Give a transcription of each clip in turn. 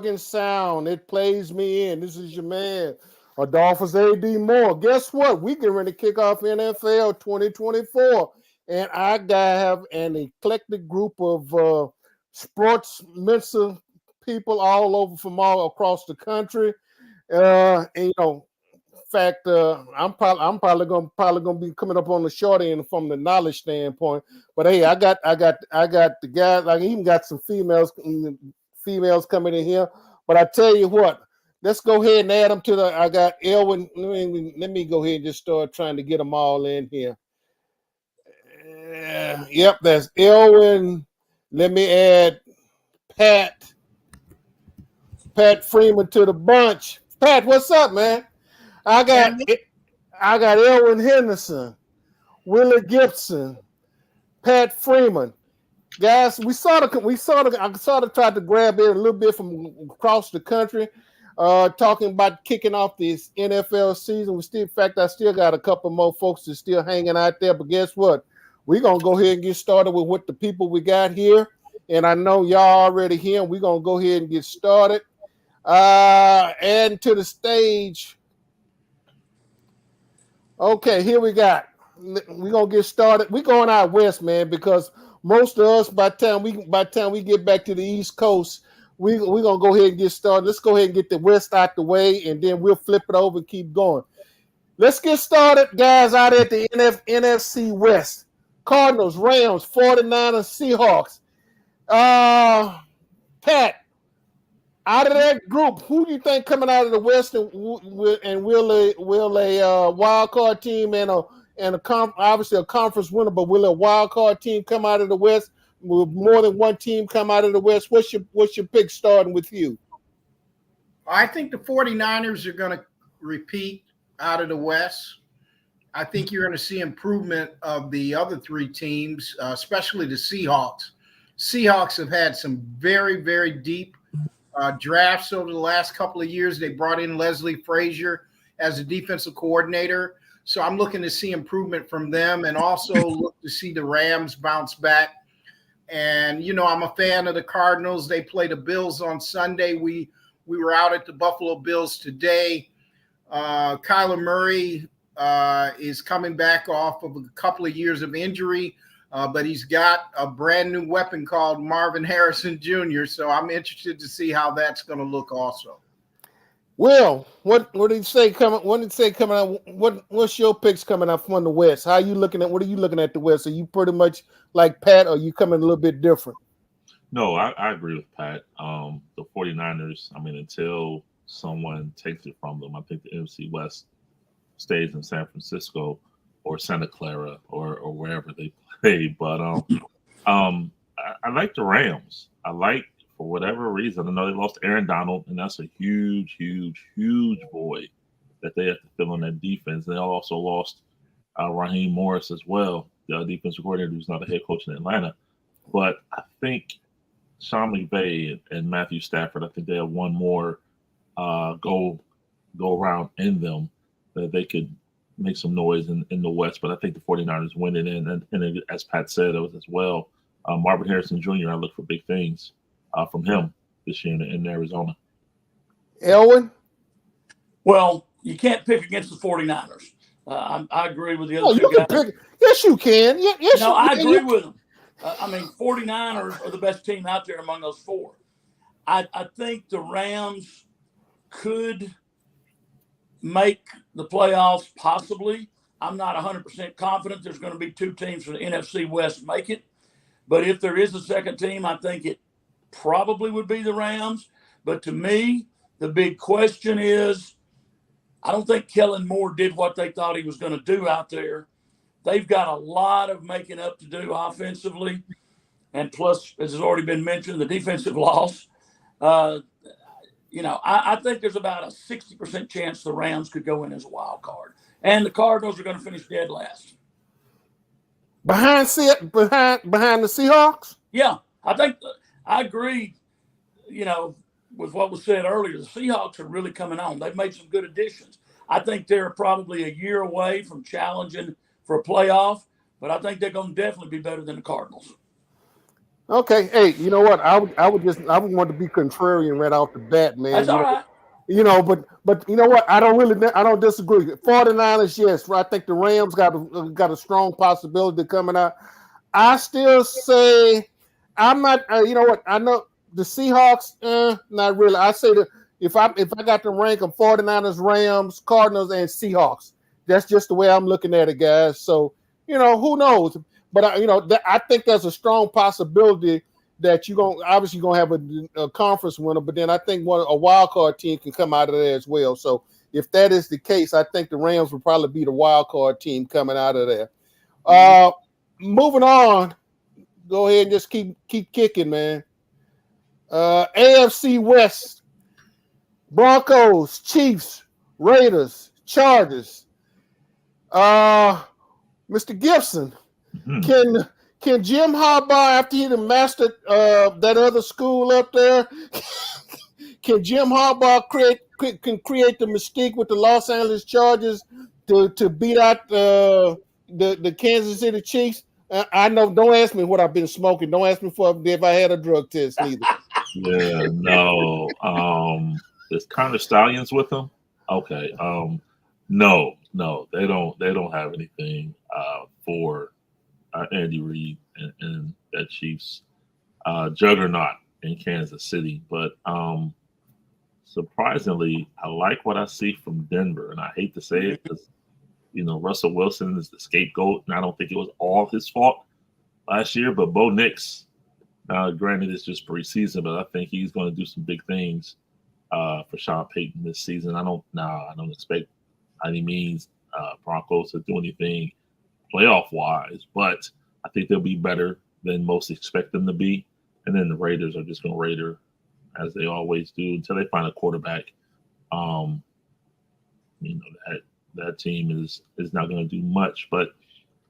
fucking sound. It plays me in. This is your man, Adolphus A.D. Moore. Guess what? We getting ready to kick off NFL 2024. And I have an eclectic group of sports mental people all over from all across the country. And in fact, I'm probably gonna be coming up on the short end from the knowledge standpoint. But hey, I got the guys. I even got some females coming in here. But I tell you what, let's go ahead and add them to the. I got Elwin. Let me go ahead and just start trying to get them all in here. Yep, that's Elwin. Let me add Pat Freeman to the bunch. Pat, what's up, man? I got Elwin Henderson, Willie Gibson, Pat Freeman. Guys, I sort of tried to grab it a little bit from across the country, talking about kicking off this NFL season. In fact, I still got a couple more folks that's still hanging out there. But guess what? We're gonna go ahead and get started with what the people we got here. And I know y'all already here. We're gonna go ahead and get started. Adding to the stage. Okay, here we got. We're gonna get started. We're going out west, man, because most of us, by the time we get back to the East Coast, we're gonna go ahead and get started. Let's go ahead and get the West out the way, and then we'll flip it over and keep going. Let's get started, guys, out at the NFC West. Cardinals, Rams, 49ers, Seahawks. Pat, out of that group, who do you think coming out of the West and will a wild card team and obviously a conference winner, but will a wild card team come out of the West? Will more than one team come out of the West? What's your pick starting with you? I think the 49ers are going to repeat out of the West. I think you're going to see improvement of the other three teams, especially the Seahawks. Seahawks have had some very, very deep drafts over the last couple of years. They brought in Leslie Frazier as a defensive coordinator. So I'm looking to see improvement from them and also look to see the Rams bounce back. And, I'm a fan of the Cardinals. They play the Bills on Sunday. We were out at the Buffalo Bills today. Kyler Murray is coming back off of a couple of years of injury, but he's got a brand new weapon called Marvin Harrison Jr., so I'm interested to see how that's going to look also. Will, what did you say coming? What did you say coming out? What's your picks coming out from the West? How are you looking at? What are you looking at the West? Are you pretty much like Pat, or are you coming a little bit different? No, I agree with Pat. The 49ers, until someone takes it from them, I think the NFC West stays in San Francisco or Santa Clara or wherever they play. But I like the Rams. For whatever reason, I know they lost Aaron Donald, and that's a huge, huge, huge void that they have to fill in that defense. They also lost Raheem Morris as well, the defensive coordinator who's not a head coach in Atlanta. But I think Sean McVay and Matthew Stafford, I think they have one more go around in them that they could make some noise in the West. But I think the 49ers win it. And as Pat said, it was as well. Marvin Harrison Jr., I look for big things from him this year in Arizona. Elwin? Well, you can't pick against the 49ers. I agree with the other two guys. Yes, you can. Yes, no, I agree with them. 49ers are the best team out there among those four. I think the Rams could make the playoffs possibly. I'm not 100% confident there's going to be two teams from the NFC West make it. But if there is a second team, I think it probably would be the Rams. But to me, the big question is, I don't think Kellen Moore did what they thought he was going to do out there. They've got a lot of making up to do offensively. And plus, as has already been mentioned, the defensive loss. I think there's about a 60% chance the Rams could go in as a wild card. And the Cardinals are going to finish dead last. Behind the Seahawks? Yeah, I agree, with what was said earlier. The Seahawks are really coming on. They've made some good additions. I think they're probably a year away from challenging for a playoff, but I think they're going to definitely be better than the Cardinals. Okay, hey, you know what? I would want to be contrarian right off the bat, man. That's all right. But you know what? I don't disagree. 49ers, yes. I think the Rams got a strong possibility coming out. I still say I'm not. You know what? I know the Seahawks. Not really. I say that if I got to rank them, 49ers, Rams, Cardinals, and Seahawks. That's just the way I'm looking at it, guys. So who knows? But I think there's a strong possibility that you're gonna have a conference winner. But then I think a wild card team can come out of there as well. So if that is the case, I think the Rams will probably be the wild card team coming out of there. Moving on, go ahead and just keep kicking, man. AFC West: Broncos, Chiefs, Raiders, Chargers. Mr. Gibson, can Jim Harbaugh, after he mastered that other school up there, can Jim Harbaugh create the mystique with the Los Angeles Chargers to beat out the Kansas City Chiefs? I know. Don't ask me what I've been smoking. Don't ask me if I had a drug test either. Yeah, no. Is Connor Stallions with them? Okay. No, they don't have anything for Andy Reid and that Chiefs juggernaut in Kansas City. But surprisingly, I like what I see from Denver, and I hate to say it because Russell Wilson is the scapegoat, and I don't think it was all his fault last year. But Bo Nix, granted, it's just preseason, but I think he's going to do some big things for Sean Payton this season. I don't expect by any means Broncos to do anything playoff wise, but I think they'll be better than most expect them to be. And then the Raiders are just going to Raider as they always do until they find a quarterback. That team is not going to do much, but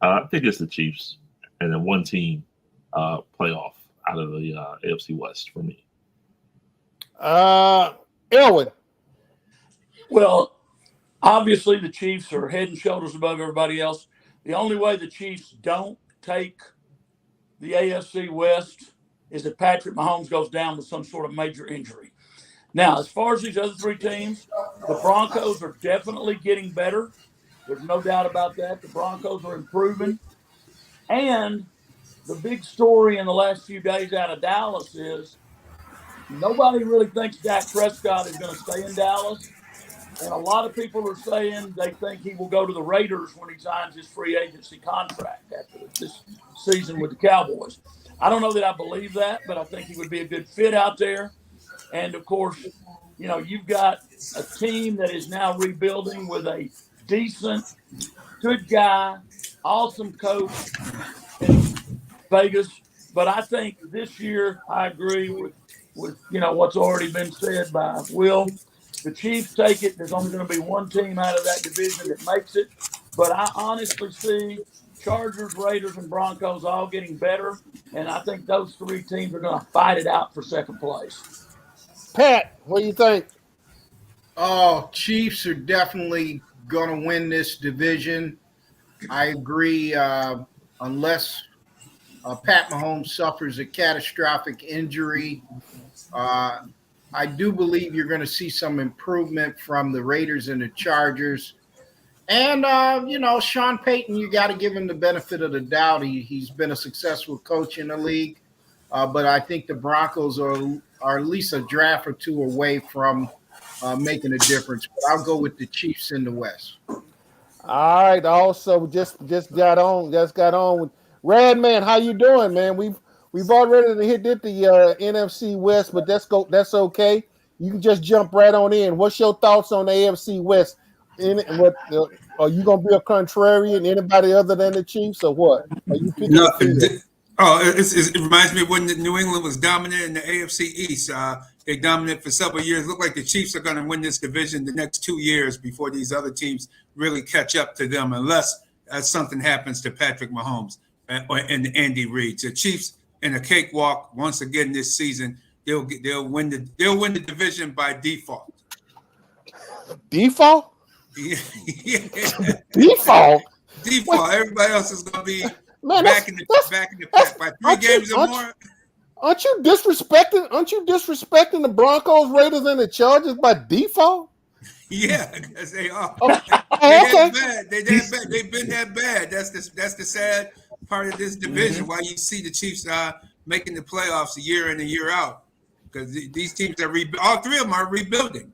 I think it's the Chiefs and then one team playoff out of the AFC West for me. Elwin. Well, obviously the Chiefs are head and shoulders above everybody else. The only way the Chiefs don't take the AFC West is if Patrick Mahomes goes down with some sort of major injury. Now, as far as these other three teams, the Broncos are definitely getting better. There's no doubt about that. The Broncos are improving. And the big story in the last few days out of Dallas is nobody really thinks Dak Prescott is going to stay in Dallas. And a lot of people are saying they think he will go to the Raiders when he signs his free agency contract after this season with the Cowboys. I don't know that I believe that, but I think he would be a good fit out there. And, of course, you've got a team that is now rebuilding with a decent, good guy, awesome coach in Vegas. But I think this year I agree with what's already been said by Will. The Chiefs take it. There's only going to be one team out of that division that makes it. But I honestly see Chargers, Raiders, and Broncos all getting better. And I think those three teams are going to fight it out for second place. Pat, what do you think? Oh, Chiefs are definitely going to win this division. I agree, unless Pat Mahomes suffers a catastrophic injury. I do believe you're going to see some improvement from the Raiders and the Chargers. And, Sean Payton, you got to give him the benefit of the doubt. He's been a successful coach in the league. But I think the Broncos are at least a draft or two away from making a difference. But I'll go with the Chiefs in the West. All right. Also, just got on with Radman. How you doing, man? We've already hit the NFC West, but that's okay. You can just jump right on in. What's your thoughts on the AFC West? Are you gonna be a contrarian? Anybody other than the Chiefs, or what? Are you picking? No, it reminds me of when New England was dominant in the AFC East. They dominated for several years. Look like the Chiefs are going to win this division the next 2 years before these other teams really catch up to them, unless something happens to Patrick Mahomes and Andy Reid. The Chiefs in a cakewalk once again this season. They'll win the division by default. Default? Yeah. Default. Default. Everybody else is going to be back in the pack by 3 games or more. Aren't you disrespecting? Aren't you disrespecting the Broncos, Raiders, and the Chargers by default? Yeah, because they are. Oh, They okay. that bad. They that bad. They've been that bad. That's the sad part of this division. Why you see the Chiefs making the playoffs year in and year out, because these teams are all three of them are rebuilding.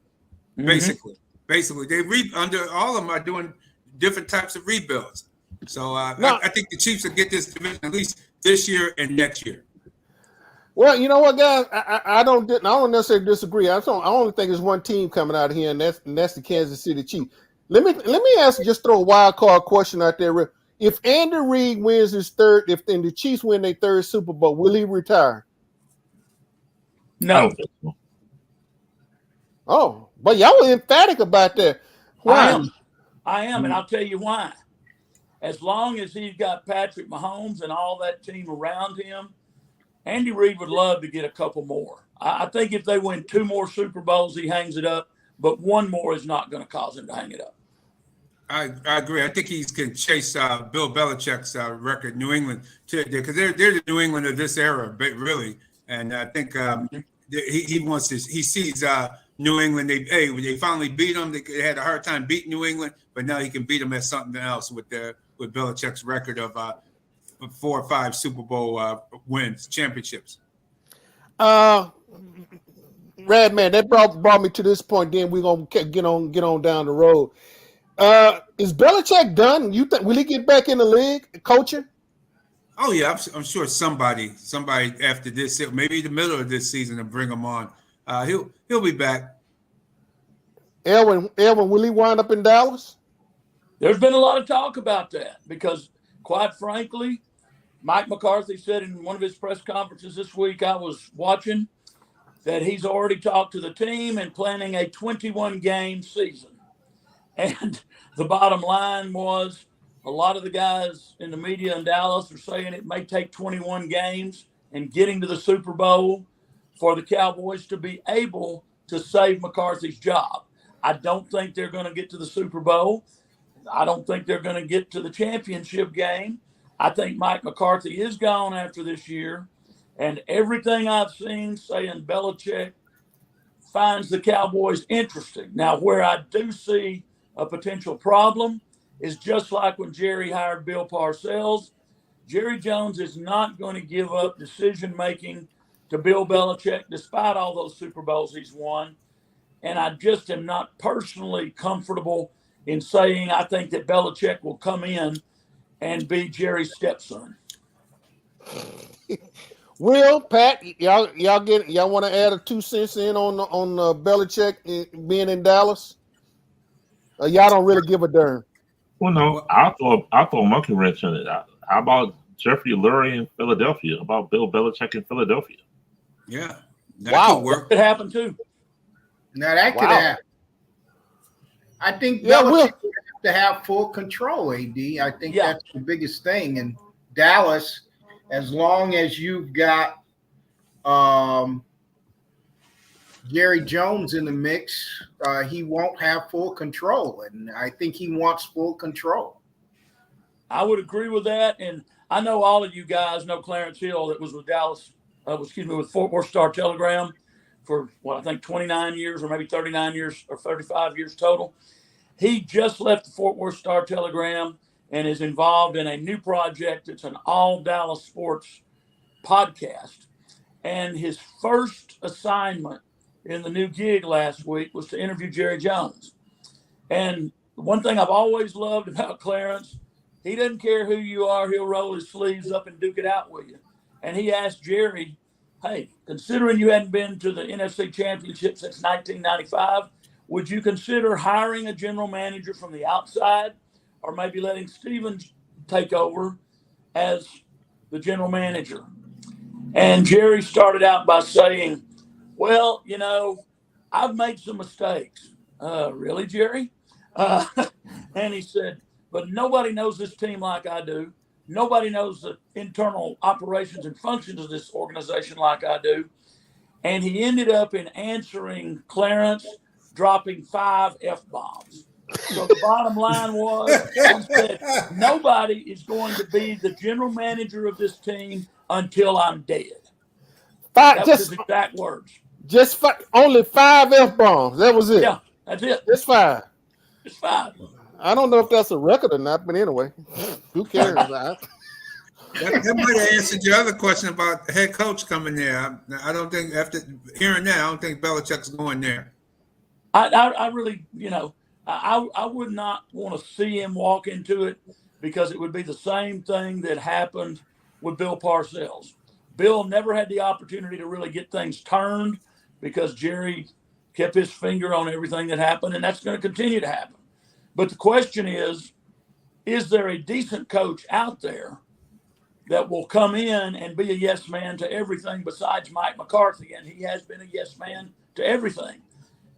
Basically, they under all of them are doing different types of rebuilds. So I think the Chiefs will get this division at least this year and next year. Well, you know what, guys? I don't necessarily disagree. I only think there's one team coming out of here, and that's the Kansas City Chiefs. Let me ask, just throw a wild card question out there. If Andy Reid wins his third, if then the Chiefs win their third Super Bowl, will he retire? I don't think so. Oh, but y'all were emphatic about that. Why? I am, and I'll tell you why. As long as he's got Patrick Mahomes and all that team around him, Andy Reid would love to get a couple more. I think if they win 2 more Super Bowls, he hangs it up, but 1 more is not going to cause him to hang it up. I agree. I think he can chase Bill Belichick's record, New England, because they're the New England of this era, really. And I think he wants to. He sees New England. They finally beat them. They had a hard time beating New England, but now he can beat them at something else with Belichick's record of 4 or 5 Super Bowl wins, championships. Rad man, that brought me to this point. Then we're gonna get on down the road. Is Belichick done? You think will he get back in the league coaching? Oh yeah, I'm sure somebody after this, maybe the middle of this season, to bring him on. He'll be back. Elwin, will he wind up in Dallas? There's been a lot of talk about that because, quite frankly, Mike McCarthy said in one of his press conferences this week I was watching that he's already talked to the team and planning a 21-game season. And the bottom line was a lot of the guys in the media in Dallas are saying it may take 21 games and getting to the Super Bowl for the Cowboys to be able to save McCarthy's job. I don't think they're going to get to the Super Bowl. I don't think they're going to get to the championship game. I think Mike McCarthy is gone after this year. And everything I've seen saying Belichick finds the Cowboys interesting. Now, where I do see a potential problem is just like when Jerry hired Bill Parcells. Jerry Jones is not going to give up decision-making to Bill Belichick despite all those Super Bowls he's won. And I just am not personally comfortable in saying I think that Belichick will come in and be Jerry's stepson. Will, Pat, y'all want to add a 2 cents in on Belichick being in Dallas? Y'all don't really give a darn. Well, no, I'll throw a monkey wrench in it. How about Jeffrey Lurie in Philadelphia? How about Bill Belichick in Philadelphia? Yeah, that could work. It happened too. Now that could happen. I think Belichick would have to have full control, AD. I think that's the biggest thing. And Dallas, as long as you've got Jerry Jones in the mix, he won't have full control. And I think he wants full control. I would agree with that. And I know all of you guys know Clarence Hill that was with with Fort Worth Star-Telegram for I think 29 years or maybe 39 years or 35 years total. He just left the Fort Worth Star-Telegram and is involved in a new project. It's an all Dallas sports podcast. And his first assignment in the new gig last week was to interview Jerry Jones. And one thing I've always loved about Clarence, he doesn't care who you are. He'll roll his sleeves up and duke it out with you. And he asked Jerry, hey, considering you hadn't been to the NFC Championship since 1995, would you consider hiring a general manager from the outside or maybe letting Steven take over as the general manager? And Jerry started out by saying, well, I've made some mistakes. Really, Jerry? And he said, but nobody knows this team like I do. Nobody knows the internal operations and functions of this organization like I do. And he ended up in answering Clarence dropping 5 F-bombs. So the bottom line was, he said, nobody is going to be the general manager of this team until I'm dead. Five, That was his exact words. Only 5 F-bombs. That was it. Yeah, that's it. Just 5. It's 5. I don't know if that's a record or not, but anyway, who cares? That might have answered your other question about the head coach coming there. I don't think, after hearing that, I don't think Belichick's going there. I really, I would not want to see him walk into it, because it would be the same thing that happened with Bill Parcells. Bill never had the opportunity to really get things turned because Jerry kept his finger on everything that happened, and that's going to continue to happen. But the question is there a decent coach out there that will come in and be a yes man to everything besides Mike McCarthy? And he has been a yes man to everything.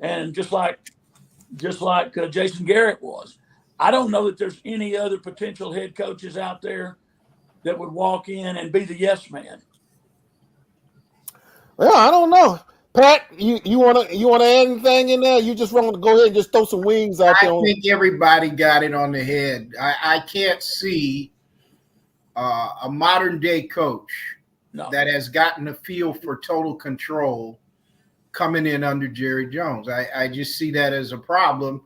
And just like Jason Garrett was. I don't know that there's any other potential head coaches out there that would walk in and be the yes man. Well, I don't know. Pat, you wanna add anything in there? You just want to go ahead and just throw some wings out there? I think everybody got it on the head. I can't see a modern day coach that has gotten a feel for total control coming in under Jerry Jones. I just see that as a problem.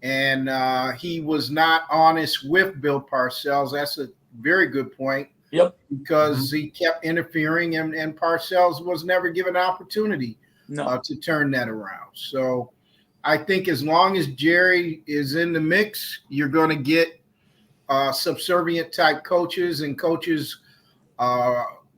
And he was not honest with Bill Parcells. That's a very good point. Yep. Because he kept interfering, and Parcells was never given an opportunity to turn that around. So I think as long as Jerry is in the mix, you're going to get subservient type coaches, and coaches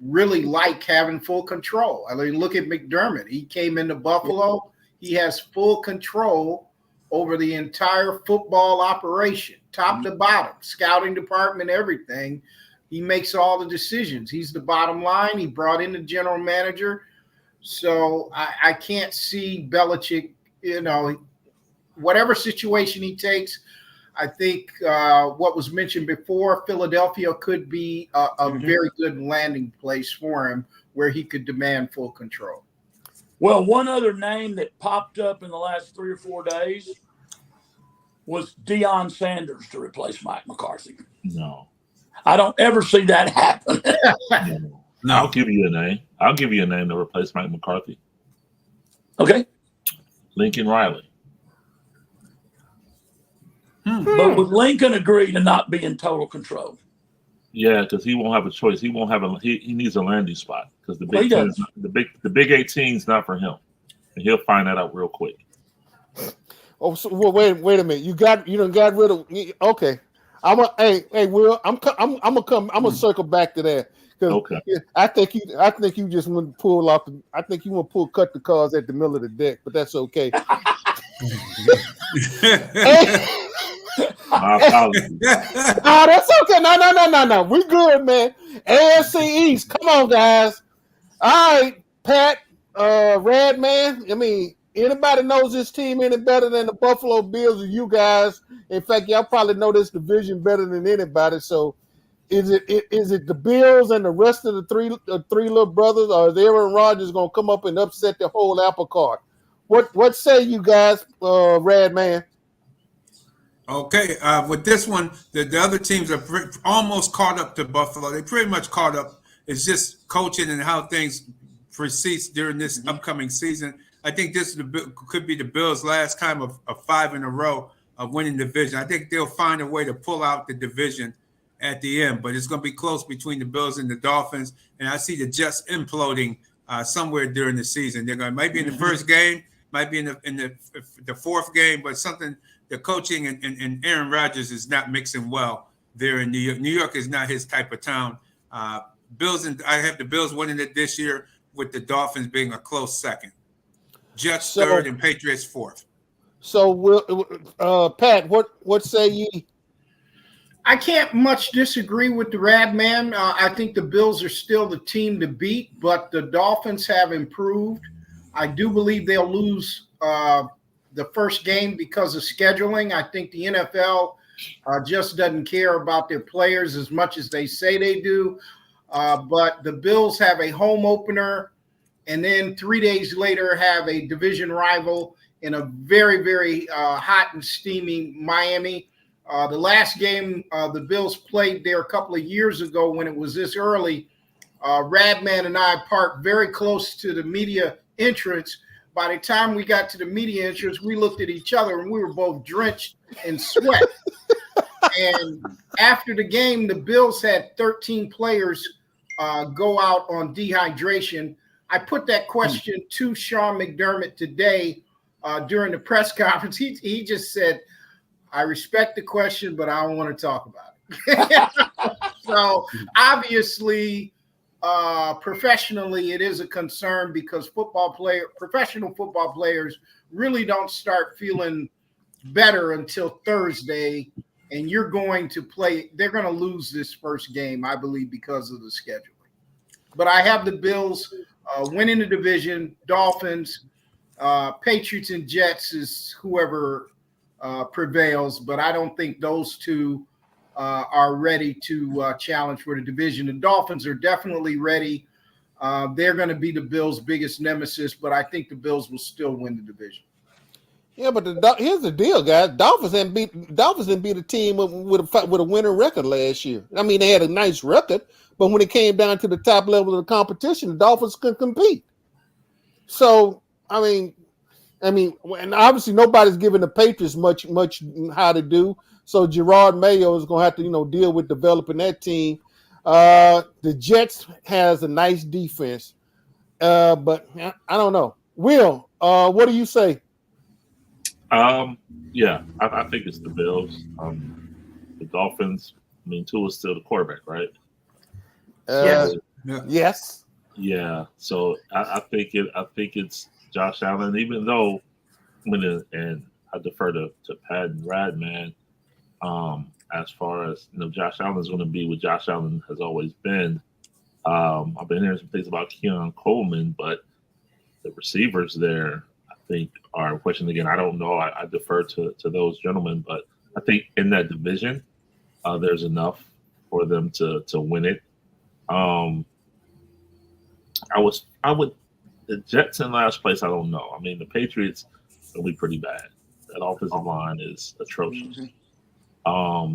really like having full control. I mean, look at McDermott. He came into Buffalo. He has full control over the entire football operation, top to bottom, scouting department, everything. He makes all the decisions. He's the bottom line. He brought in the general manager. So I can't see Belichick, whatever situation he takes. I think what was mentioned before, Philadelphia could be a very good landing place for him where he could demand full control. Well, one other name that popped up in the last 3 or 4 days was Deion Sanders to replace Mike McCarthy. No. I don't ever see that happen. No. I'll give you a name. I'll give you a name to replace Mike McCarthy. Okay. Lincoln Riley. But would Lincoln agree to not be in total control? Yeah, because he won't have a choice. He won't have he needs a landing spot, because the Big 18 is not for him, and he'll find that out real quick. Oh, so wait a minute. You done got rid of. Okay, hey, Will, I'm gonna circle back to that. Okay. I think you just want to pull off. I think you want to cut the cards at the middle of the deck, but that's okay. My apologies. Oh, that's okay. No. We good, man. AFC East. Come on, guys. All right, Pat, Red Man. I mean, anybody knows this team any better than the Buffalo Bills or you guys? In fact, y'all probably know this division better than anybody. So, is it the Bills and the rest of the three little brothers, or is Aaron Rodgers gonna come up and upset the whole apple cart? What say you guys, Red Man? Okay, with this one, the other teams are almost caught up to Buffalo. They pretty much caught up. It's just coaching and how things proceed during this upcoming season. I think this could be the Bills' last time of 5 in a row of winning division. I think they'll find a way to pull out the division at the end, but it's going to be close between the Bills and the Dolphins. And I see the Jets imploding somewhere during the season. Might be in the first game, might be in the fourth game, but something. The coaching and Aaron Rodgers is not mixing well there in New York. New York is not his type of town. I have the Bills winning it this year, with the Dolphins being a close second. Jets third and Patriots fourth. So, Pat, what say ye? I can't much disagree with the Rad Man. I think the Bills are still the team to beat, but the Dolphins have improved. I do believe they'll lose the first game because of scheduling. I think the NFL just doesn't care about their players as much as they say they do. But the Bills have a home opener, and then 3 days later have a division rival in a very, very hot and steamy Miami. The last game the Bills played there a couple of years ago when it was this early, Radman and I parked very close to the media entrance. By the time we got to the media entrance, we looked at each other and we were both drenched in sweat. And after the game, the Bills had 13 players go out on dehydration. I put that question to Sean McDermott today during the press conference. He just said, I respect the question, but I don't want to talk about it. So obviously, professionally, it is a concern because professional football players really don't start feeling better until Thursday. And you're going to play, they're going to lose this first game, I believe, because of the scheduling. But I have the Bills winning the division, Dolphins, Patriots and Jets is whoever prevails. But I don't think those two are ready to challenge for the division. The Dolphins are definitely ready. They're going to be the Bills' biggest nemesis, but I think the Bills will still win the division. Yeah, but here's the deal, guys. Dolphins didn't beat a team with a winning record last year. I mean, they had a nice record, but when it came down to the top level of the competition, the Dolphins couldn't compete. So, I mean, and obviously nobody's giving the Patriots much how to do. So Gerard Mayo is going to have to, deal with developing that team. The Jets has a nice defense, but I don't know. Will, what do you say? Yeah, I think it's the Bills. The Dolphins. I mean, Tua's still the quarterback, right? Yes. Yes. Yeah. So I think it's Josh Allen. Even though, and I defer to Pat and Radman. As far as Josh Allen is going to be what Josh Allen has always been. I've been hearing some things about Keon Coleman, but the receivers there, I think, are a question again. I don't know. I defer to those gentlemen, but I think in that division, there's enough for them to win it. The Jets in last place. I don't know. I mean, the Patriots will be pretty bad. That offensive line is atrocious.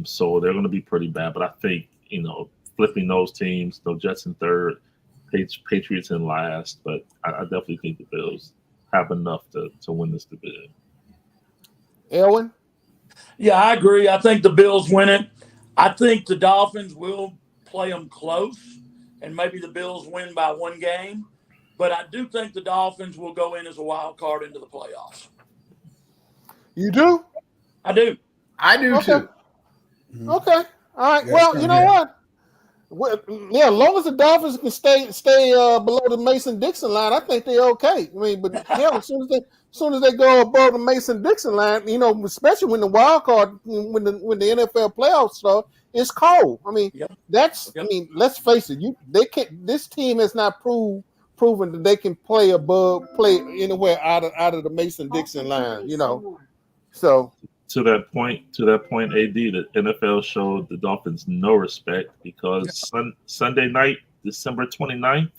So they're going to be pretty bad. But I think flipping those teams, the Jets in third, Patriots in last. But I definitely think the Bills have enough to win this division. Elwin? Yeah, I agree. I think the Bills win it. I think the Dolphins will play them close, and maybe the Bills win by one game. But I do think the Dolphins will go in as a wild card into the playoffs. You do? I do. I do too. Okay. All right. Well, you know what? Well, yeah, as long as the Dolphins can stay below the Mason-Dixon line, I think they're okay. I mean, but as soon as they go above the Mason-Dixon line, especially when the wild card, when the NFL playoffs start, it's cold. I mean, I mean, let's face it. They can't. This team has not proven that they can play anywhere out of the Mason-Dixon line. So. To that point, AD, the NFL showed the Dolphins no respect because Sunday night, December 29th,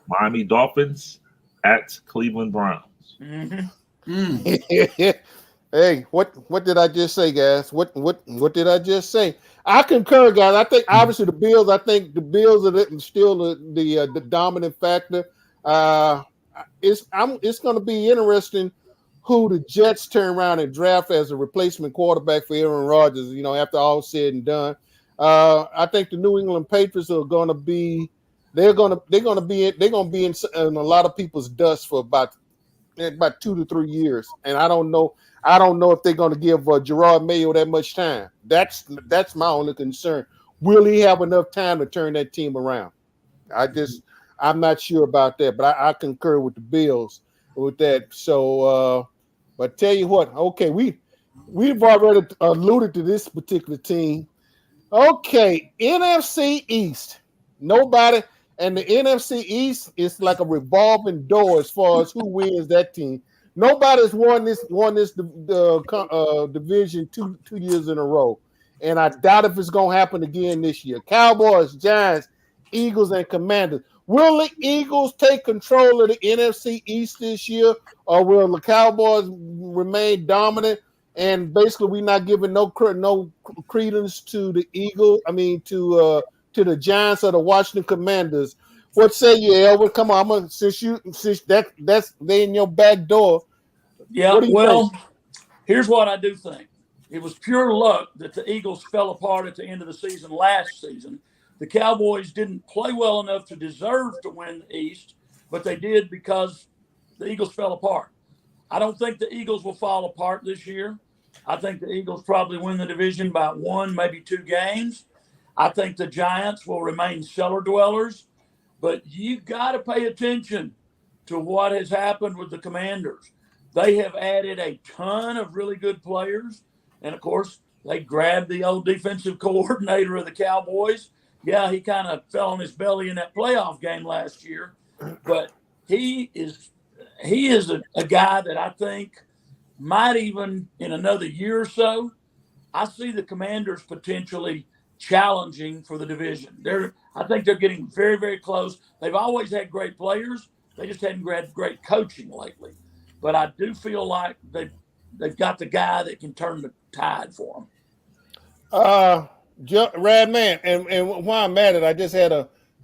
Miami Dolphins at Cleveland Browns. Hey, what did I just say, guys? What did I just say? I concur, guys. I think obviously the Bills are still the dominant factor. It's going to be interesting who the Jets turn around and draft as a replacement quarterback for Aaron Rodgers, after all said and done. I think the New England Patriots are going to be in a lot of people's dust for about 2 to 3 years, and I don't know if they're going to give Gerard Mayo that much time. That's my only concern. Will he have enough time to turn that team around? I'm not sure about that, but I concur with the Bills with that. So, but tell you what, okay, we've already alluded to this particular team. Okay, NFC East. Nobody, and the NFC East is like a revolving door as far as who wins that team. Nobody's won this division two years in a row, and I doubt if it's going to happen again this year. Cowboys, Giants, Eagles, and Commanders. Will the Eagles take control of the NFC East this year, or will the Cowboys remain dominant? And basically, we're not giving no credence to the Eagles. I mean, to to the Giants or the Washington Commanders. What say you, Elwood? Come on, since that's they in your back door. Yeah, what do you think? Here's what I do think. It was pure luck that the Eagles fell apart at the end of the season last season. The Cowboys didn't play well enough to deserve to win the East, but they did because the Eagles fell apart. I don't think the Eagles will fall apart this year. I think the Eagles probably win the division by 1, maybe 2 games. I think the Giants will remain cellar dwellers, but you've got to pay attention to what has happened with the Commanders. They have added a ton of really good players. And, of course, they grabbed the old defensive coordinator of the Cowboys. Yeah, he kind of fell on his belly in that playoff game last year. But he is a guy that I think might even in another year or so, I see the Commanders potentially challenging for the division. I think they're getting very, very close. They've always had great players. They just hadn't had great coaching lately. But I do feel like they've got the guy that can turn the tide for them. Rad Man, and while I'm at it, I just had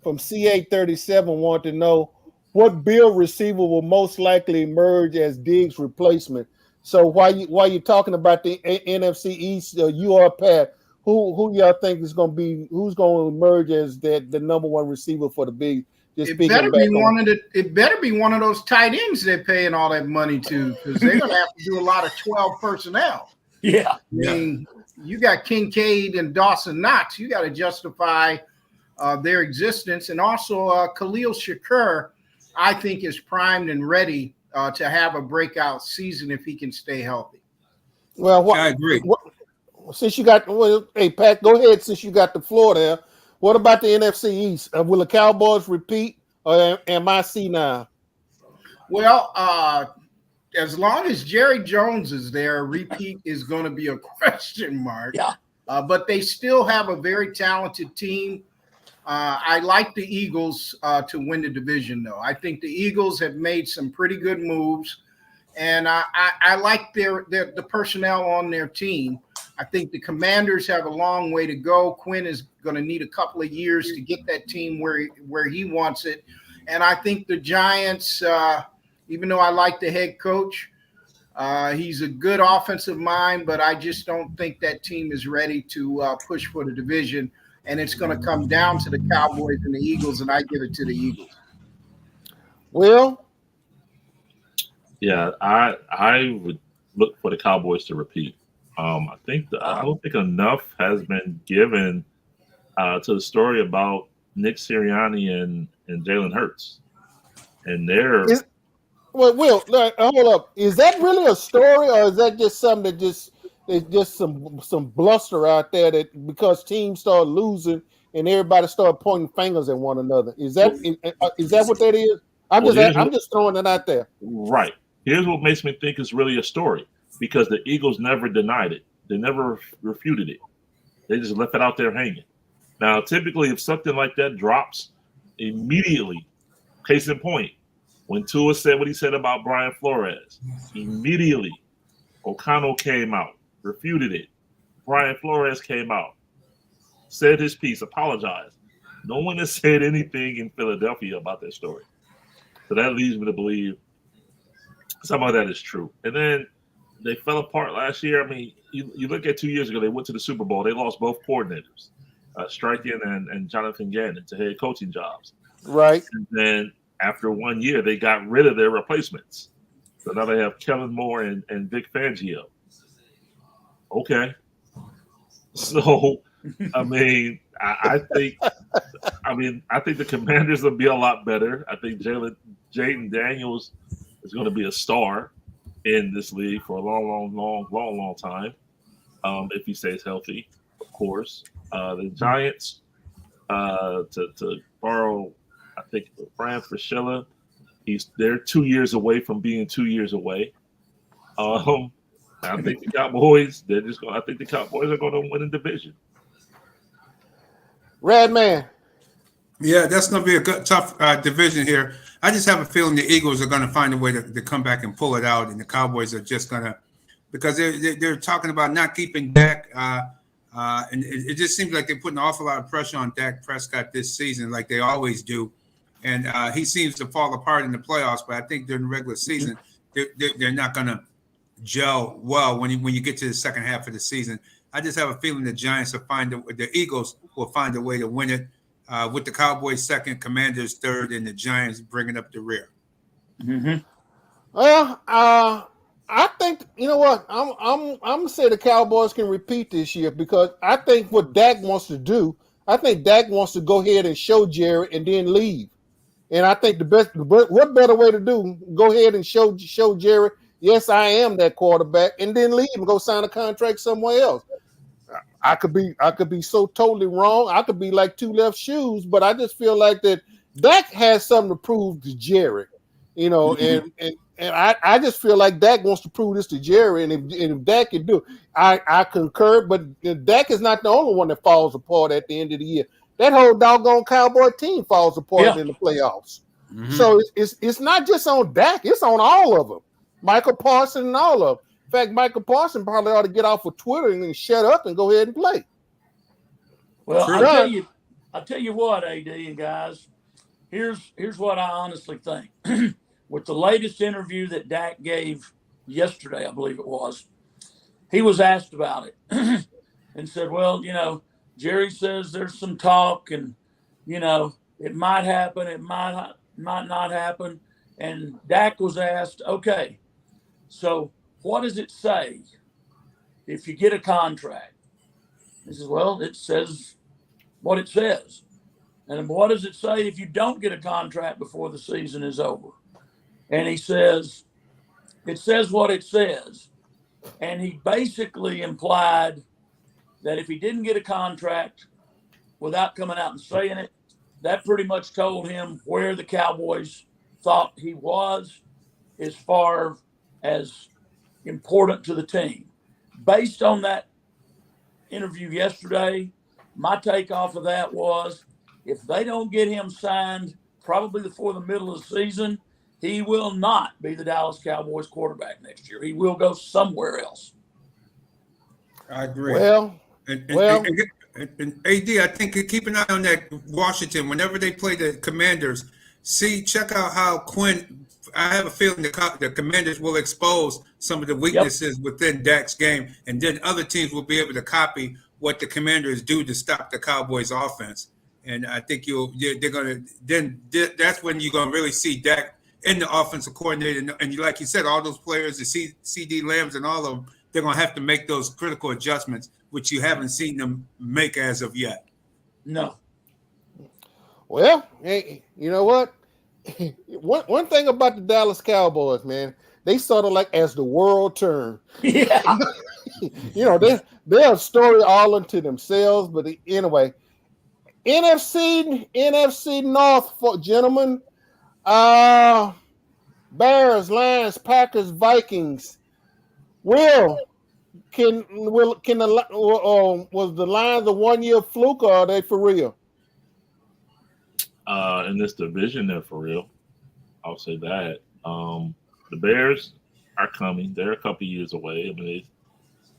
from CA37 want to know what Bill receiver will most likely emerge as Diggs' replacement. So while you're talking about the NFC East, you are Pat. Who y'all think is going to be? Who's going to emerge as the number 1 receiver for the big? It better be one of those tight ends they're paying all that money to, because they're going to have to do a lot of 12 personnel. Yeah. I mean, you got Kincaid and Dawson Knox. You got to justify their existence. And also Khalil Shakur, I think, is primed and ready to have a breakout season if he can stay healthy. Well, I agree. Since you got, hey, Pat, go ahead. Since you got the floor there, what about the NFC East? Will the Cowboys repeat, or am I senile? Well, as long as Jerry Jones is there, repeat is going to be a question mark. Yeah. But they still have a very talented team. I like the Eagles to win the division, though. I think the Eagles have made some pretty good moves, and I like the personnel on their team. I think the Commanders have a long way to go. Quinn is going to need a couple of years to get that team where he wants it. And I think the Giants, even though I like the head coach, he's a good offensive mind, but I just don't think that team is ready to push for the division. And it's going to come down to the Cowboys and the Eagles, and I give it to the Eagles. Will? Yeah, I would look for the Cowboys to repeat. I don't think enough has been given to the story about Nick Sirianni and Jalen Hurts, and Will, hold up. Is that really a story, or is that just something that it's just some bluster out there that because teams start losing and everybody start pointing fingers at one another? Is that what that is? I'm just throwing it out there. Right. Here's what makes me think it's really a story, because the Eagles never denied it. They never refuted it. They just left it out there hanging. Now, typically, if something like that drops immediately, case in point, when Tua said what he said about Brian Flores, immediately O'Connell came out, refuted it. Brian Flores came out, said his piece, apologized. No one has said anything in Philadelphia about that story. So that leads me to believe some of that is true. And then they fell apart last year. I mean, you look at 2 years ago, they went to the Super Bowl. They lost both coordinators, Stryken and Jonathan Gannon, to head coaching jobs. Right. And then after 1 year, they got rid of their replacements. So now they have Kellen Moore and Vic Fangio. Okay. So, I mean, I think the Commanders will be a lot better. I think Jaden Daniels is going to be a star in this league for a long time. If he stays healthy, of course. The Giants, to borrow, I think, Fran Fraschilla, they're 2 years away from being 2 years away. I think the Cowboys, I think the Cowboys are going to win a division. Rad Man. Yeah, that's going to be a good, tough division here. I just have a feeling the Eagles are going to find a way to come back and pull it out, and the Cowboys are just going to, because they're talking about not keeping Dak. And it just seems like they're putting an awful lot of pressure on Dak Prescott this season, like they always do. And he seems to fall apart in the playoffs, but I think during the regular season, they're not going to gel well when you get to the second half of the season. I just have a feeling the Giants will the Eagles will find a way to win it with the Cowboys second, Commanders third, and the Giants bringing up the rear. Mm-hmm. Well, I think you know what I'm gonna say the Cowboys can repeat this year because I think what Dak wants to do. I think Dak wants to go ahead and show Jerry and then leave. And I think what better way to do? Go ahead and show Jerry, yes, I am that quarterback, and then leave and go sign a contract somewhere else. I could be so totally wrong. I could be like two left shoes, but I just feel like that Dak has something to prove to Jerry, and I just feel like Dak wants to prove this to Jerry, and if Dak can do it, I concur. But Dak is not the only one that falls apart at the end of the year. That whole doggone Cowboy team falls apart in the playoffs. Mm-hmm. So it's not just on Dak; it's on all of them. Michael Parsons and all of them. In fact, Michael Parsons probably ought to get off of Twitter and shut up and go ahead and play. Well, I'll tell you what, AD and guys. Here's what I honestly think. With the latest interview that Dak gave yesterday, I believe it was, he was asked about it and said, well, Jerry says there's some talk and, it might happen. It might not happen. And Dak was asked, okay, so what does it say if you get a contract? He says, well, it says what it says. And what does it say if you don't get a contract before the season is over? And he says, it says what it says. And he basically implied that if he didn't get a contract without coming out and saying it, that pretty much told him where the Cowboys thought he was as far as important to the team. Based on that interview yesterday, my take off of that was if they don't get him signed probably before the middle of the season, he will not be the Dallas Cowboys quarterback next year. He will go somewhere else. I agree. And AD, I think keep an eye on that Washington. Whenever they play the Commanders, check out how Quinn. I have a feeling the Commanders will expose some of the weaknesses within Dak's game, and then other teams will be able to copy what the Commanders do to stop the Cowboys' offense. And I think that's when you're gonna really see Dak in the offensive coordinator. And like you said, all those players, the CD Lambs and all of them, they're gonna have to make those critical adjustments, which you haven't seen them make as of yet. No. Well, hey, you know what? One thing about the Dallas Cowboys, man, they sort of like as the world turned. Yeah. They're a story all unto themselves. But anyway, NFC North, gentlemen. Bears, Lions, Packers, Vikings. Was the Lions a 1 year fluke or are they for real? In this division, they're for real. I'll say that. The Bears are coming. They're a couple years away. I mean, they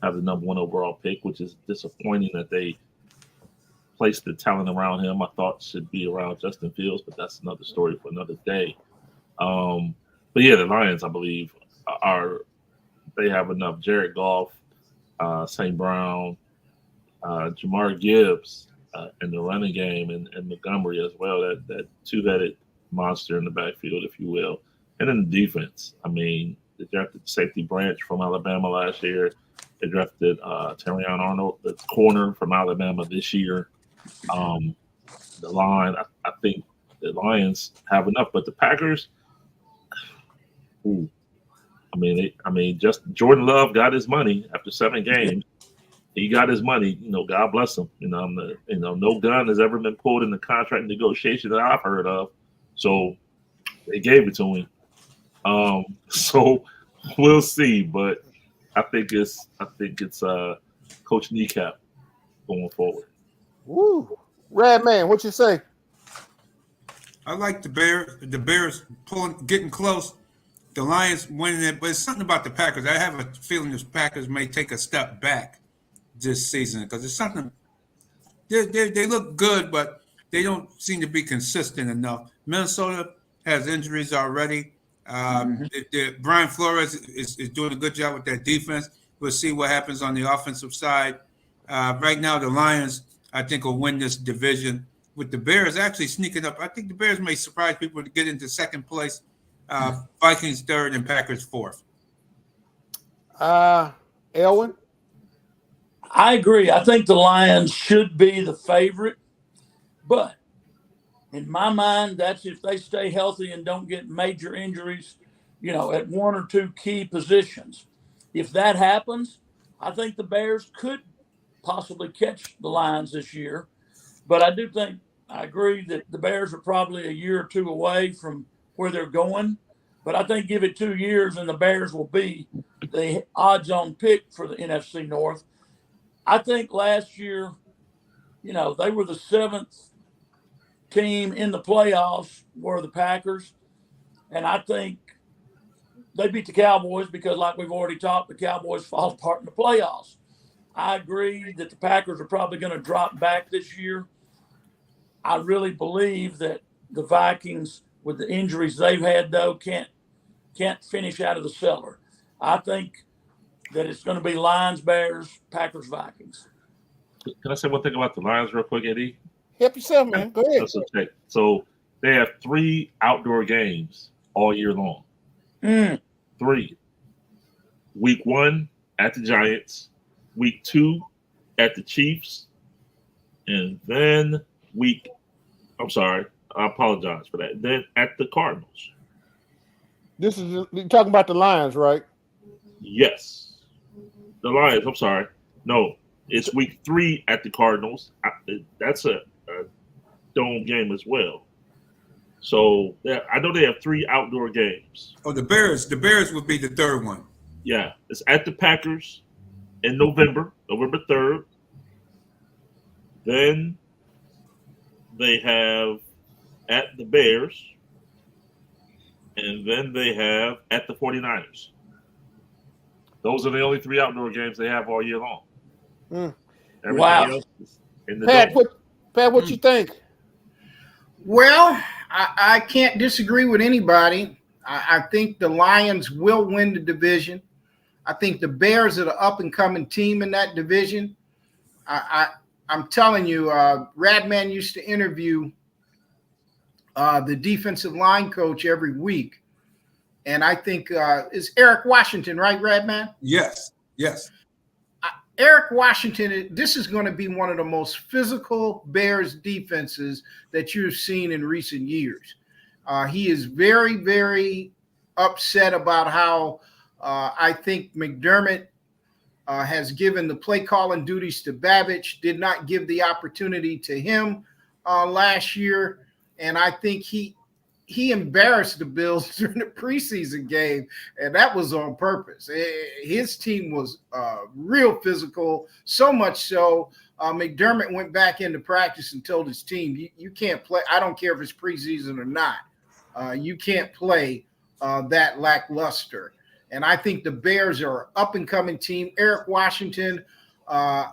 have the number 1 overall pick, which is disappointing that they placed the talent around him. I thought should be around Justin Fields, but that's another story for another day. But yeah, the Lions, I believe, they have enough. Jared Goff, St. Brown, Jamar Gibbs in the running game, and Montgomery as well. That two-headed monster in the backfield, if you will. And then the defense. I mean, they drafted safety Branch from Alabama last year. They drafted Terrion Arnold, the corner from Alabama this year. The line, I think the Lions have enough, but the Packers, just Jordan Love got his money after 7 games. He got his money. God bless him. No gun has ever been pulled in the contract negotiation that I've heard of. So they gave it to him. So we'll see, but I think it's Coach Kneecap going forward. Woo, Rad Man, what you say? I like the Bears. The Bears getting close. The Lions winning it, but it's something about the Packers. I have a feeling the Packers may take a step back this season because it's something. They look good, but they don't seem to be consistent enough. Minnesota has injuries already. Brian Flores is doing a good job with that defense. We'll see what happens on the offensive side. Right now, the Lions, I think, will win this division. With the Bears actually sneaking up, I think the Bears may surprise people to get into second place. Vikings third and Packers fourth. Elwin? I agree. I think the Lions should be the favorite, but in my mind, that's if they stay healthy and don't get major injuries, at one or two key positions. If that happens, I think the Bears could possibly catch the Lions this year. But I agree that the Bears are probably a year or two away from where they're going. But I think give it 2 years and the Bears will be the odds-on pick for the NFC North. I think last year, they were the 7th team in the playoffs were the Packers. And I think they beat the Cowboys because, like we've already talked, the Cowboys fall apart in the playoffs. I agree that the Packers are probably going to drop back this year. I really believe that the Vikings, with the injuries they've had, though, can't finish out of the cellar. I think that it's going to be Lions, Bears, Packers, Vikings. Can I say one thing about the Lions real quick, Eddie? Help yourself, man. Go ahead. That's okay. So they have 3 outdoor games all year long. 3. Week 1 at the Giants. Week 2 at the Chiefs. And then I apologize for that. Then at the Cardinals. You're talking about the Lions, right? Yes. The Lions, I'm sorry. No, it's week 3 at the Cardinals. That's a dome game as well. So I know they have 3 outdoor games. Oh, the Bears would be the third one. Yeah, it's at the Packers in November 3rd. Then they have at the Bears, and then they have at the 49ers. Those are the only 3 outdoor games they have all year long. Wow. Else is in the Pat, dome. what you think? Well, I can't disagree with anybody. I think the Lions will win the division. I think the Bears are the up-and-coming team in that division. I'm telling you, Radman used to interview the defensive line coach every week. And I think it's Eric Washington, right, Radman? Yes. Eric Washington, this is going to be one of the most physical Bears defenses that you've seen in recent years. He is very, very upset about how I think McDermott has given the play calling duties to Babich, did not give the opportunity to him last year. And I think he embarrassed the Bills during the preseason game, and that was on purpose. His team was real physical, so much so McDermott went back into practice and told his team, you can't play. I don't care if it's preseason or not. You can't play that lackluster. And I think the Bears are an up-and-coming team. Eric Washington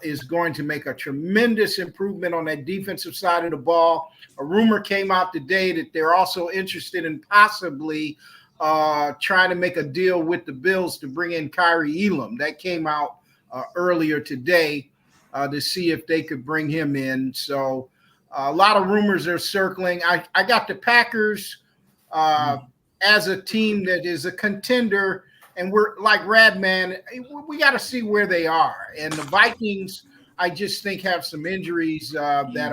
is going to make a tremendous improvement on that defensive side of the ball. A rumor came out today that they're also interested in possibly trying to make a deal with the Bills to bring in Kyrie Elam. That came out earlier today to see if they could bring him in. So a lot of rumors are circling. I got the Packers as a team that is a contender. And we're like Radman, we got to see where they are. And the Vikings, I just think, have some injuries that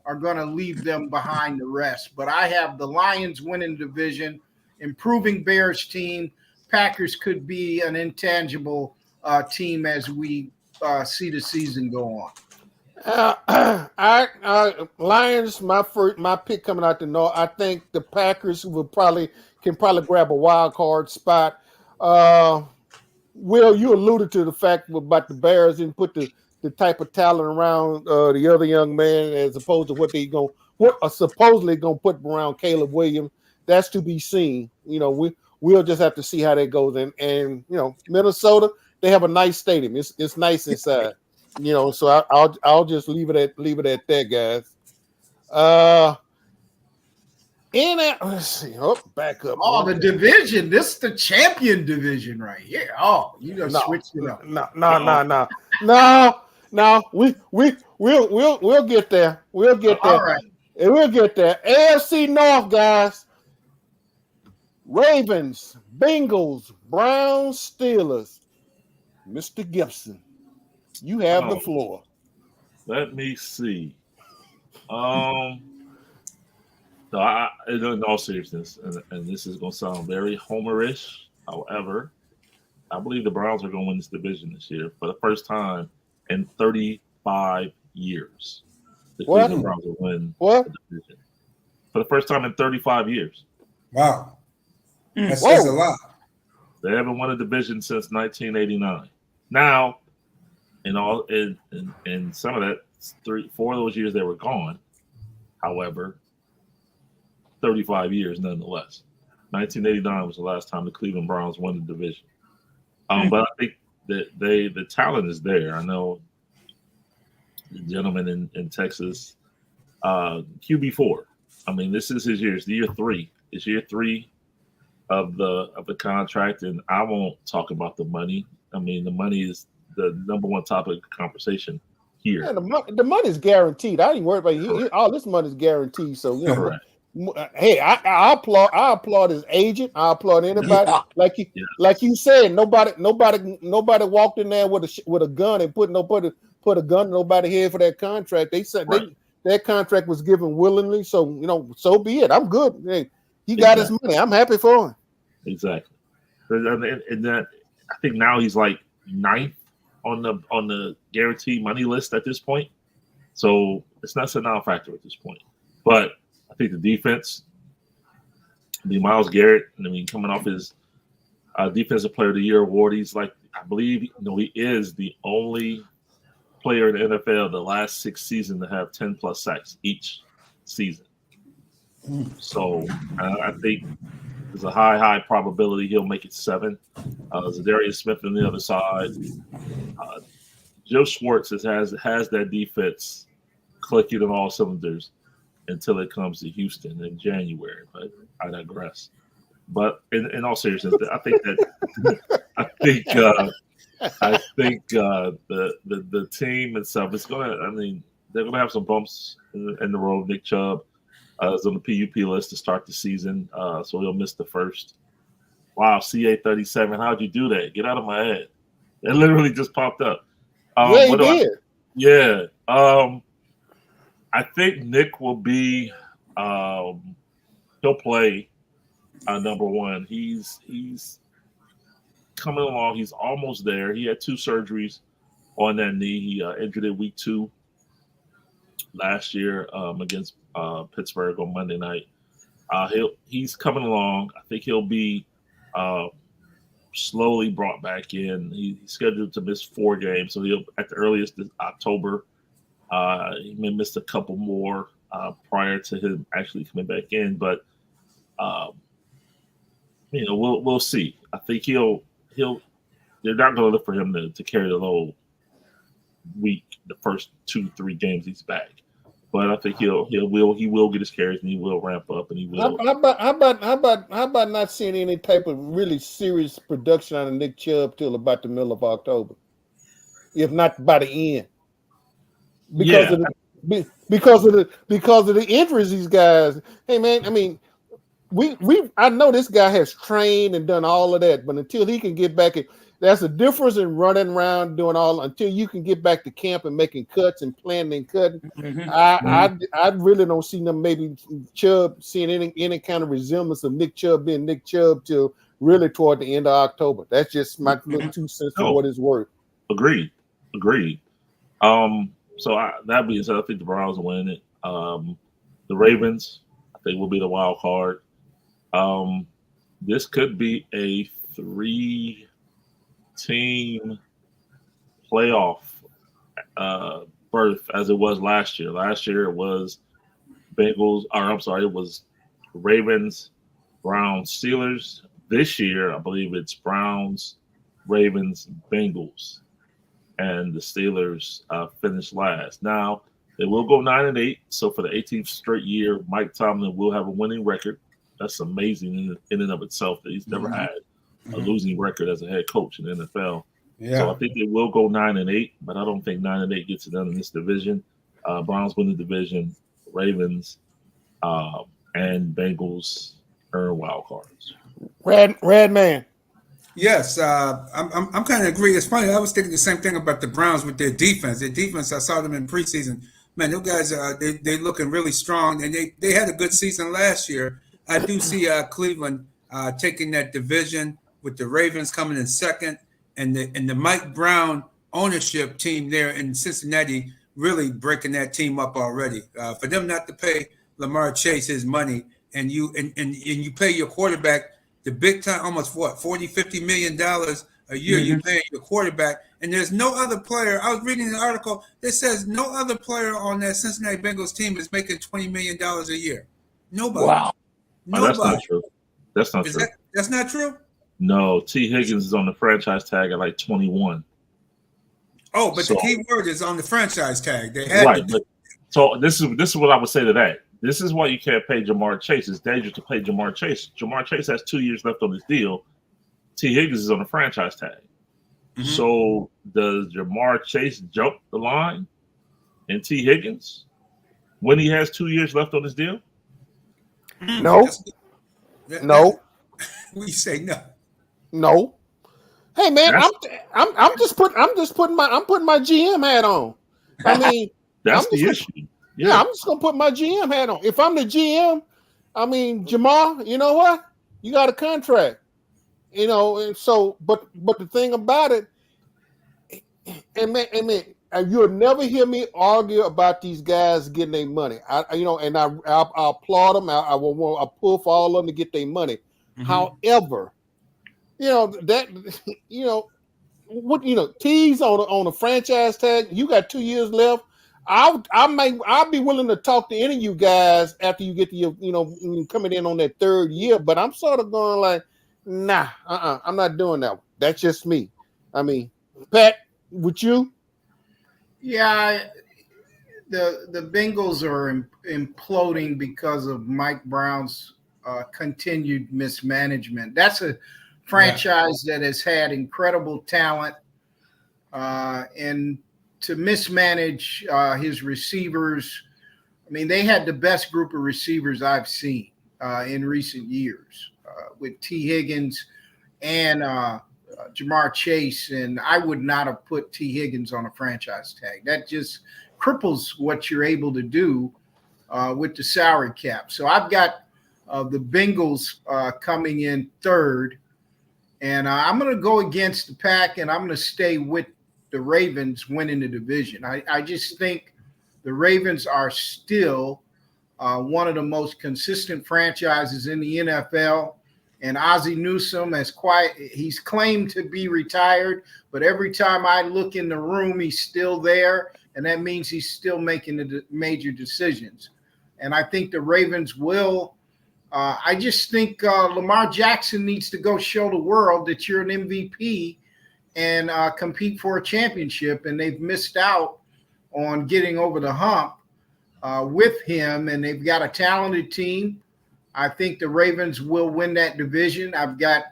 are going to leave them behind the rest. But I have the Lions winning the division, improving Bears team. Packers could be an intangible team as we see the season go on. Lions, my pick coming out the north. I think the Packers can probably grab a wild card spot. Will, you alluded to the fact about the Bears and put the type of talent around the other young man as opposed to what are supposedly going to put around Caleb Williams. That's to be seen. We'll just have to see how that goes. And Minnesota, they have a nice stadium. It's nice inside. So I'll just leave it at that, guys. Let's see. Oh, back up. Oh, the division. This is the champion division right here. Oh, you gonna switch it up? No. We'll get there. We'll get there. All right. And we'll get there. AFC North, guys. Ravens, Bengals, Browns, Steelers. Mr. Gibson, you have the floor. Let me see. No, in all seriousness, and this is going to sound very homerish. However, I believe the Browns are going to win this division this year for the first time in 35 years. The Cleveland Browns will win the division for the first time in 35 years. Wow, that says a lot. They haven't won a division since 1989. Now, in some of that, 4 of those years they were gone. However, 35 years nonetheless. 1989 was the last time the Cleveland Browns won the division. But I think that the talent is there. I know the gentleman in Texas, QB4. I mean, this is his year. It's year 3. It's year 3 of the contract, and I won't talk about the money. I mean, the money is the number one topic of conversation here. Yeah, the money is guaranteed. I ain't worried about it. All this money is guaranteed. So Correct. Hey, I applaud his agent. I applaud anybody. Yeah. Like you said, nobody walked in there with a gun and put a gun in nobody's head for that contract. They said that contract was given willingly. So so be it. I'm good. Hey, he got his money. I'm happy for him. Exactly. And that I think now he's like 9th on the guaranteed money list at this point. So it's not a non-factor at this point. But I think the defense, Myles Garrett, coming off his Defensive Player of the Year award, he's like, I believe, he is the only player in the NFL the last 6 seasons to have 10 plus sacks each season. So I think there's a high probability he'll make it 7. Zadarius Smith on the other side. Joe Schwartz has that defense clicking on all cylinders until it comes to Houston in January. But I digress. But in all seriousness, I think the team itself is they're gonna have some bumps in the road. Nick Chubb is on the PUP list to start the season, so he'll miss the first. Wow, CA37, how'd you do that? Get out of my head. It literally just popped up. He did. I think Nick will be. He'll play number 1. He's coming along. He's almost there. He had 2 surgeries on that knee. He injured it week 2 last year against Pittsburgh on Monday night. He's coming along. I think he'll be slowly brought back in. He's scheduled to miss 4 games, so he'll at the earliest is October. He may miss a couple more prior to him actually coming back in, but we'll see. I think they're not going to look for him to carry the load week, the first 2-3 games he's back. But I think he will get his carries and he will ramp up and he will. How about not seeing any type of really serious production out of Nick Chubb till about the middle of October, if not by the end, because of the injuries these guys. Hey man, I mean, I know this guy has trained and done all of that, but until he can get back, that's a difference in running around doing all. Until you can get back to camp and making cuts and planning and cutting, I really don't see them. Maybe Chubb seeing any kind of resemblance of Nick Chubb being Nick Chubb till really toward the end of October. That's just my little 2 cents for what it's worth. Agreed. So that being said, I think the Browns will win it. The Ravens, I think, will be the wild card. This could be a 3-team playoff berth as it was last year. Last year it was it was Ravens, Browns, Steelers. This year, I believe it's Browns, Ravens, Bengals. and the Steelers finished last. Now they will go 9-8. So for the 18th straight year, Mike Tomlin will have a winning record. That's amazing in and of itself that he's never had a losing record as a head coach in the NFL. Yeah. So I think they will go 9-8, but I don't think 9-8 gets it done in this division. Browns win the division, Ravens and Bengals earn wild cards. Red man. Yes, I'm kind of agree. It's funny. I was thinking the same thing about the Browns with their defense. Their defense, I saw them in preseason. Man, those guys they looking really strong, and they had a good season last year. I do see Cleveland taking that division with the Ravens coming in second, and the Mike Brown ownership team there in Cincinnati really breaking that team up already. For them not to pay Lamar Chase his money, and you pay your quarterback the big time, almost $40-50 million a year you pay your quarterback, and there's no other player. I was reading an article that says no other player on that Cincinnati Bengals team is making $20 million a year. Nobody. Wow. Oh, that's not true. That's not true. That's not true? No, T. Higgins is on the franchise tag at like 21. Oh, but the key word is on the franchise tag. They had right. So this is what I would say to that. This is why you can't pay Jamar Chase. It's dangerous to pay Jamar Chase. Jamar Chase has 2 years left on his deal. T. Higgins is on the franchise tag. Mm-hmm. So does Jamar Chase jump the line and T. Higgins when he has 2 years left on his deal? No. No. We say no. No. Hey man, I'm putting my GM hat on. I mean, that's the issue. Yeah, I'm just gonna put my GM hat on. If I'm the GM, I mean, Jamar, you know what? You got a contract. You know, and so but the thing about it, and man, you'll never hear me argue about these guys getting their money. I applaud them. I pull for all of them to get their money. Mm-hmm. However, T's on a franchise tag. You got 2 years left. I'll be willing to talk to any of you guys after you get to coming in on that third year. But I'm sort of going like, nah, I'm not doing that. That's just me. I mean, Pat, with you? Yeah, the Bengals are imploding because of Mike Brown's continued mismanagement. That's a franchise that has had incredible talent, and to mismanage his receivers. I mean, they had the best group of receivers I've seen in recent years with T. Higgins and Jamar Chase, and I would not have put T. Higgins on a franchise tag. That just cripples what you're able to do with the salary cap. So I've got the Bengals coming in third, and I'm going to go against the pack, and I'm going to stay with the Ravens winning the division. I just think the Ravens are still one of the most consistent franchises in the NFL. And Ozzie Newsome he's claimed to be retired, but every time I look in the room, he's still there. And that means he's still making the major decisions. And I think the Ravens will. I just think Lamar Jackson needs to go show the world that you're an MVP and compete for a championship, and they've missed out on getting over the hump with him, and they've got a talented team. I think the Ravens will win that division. I've got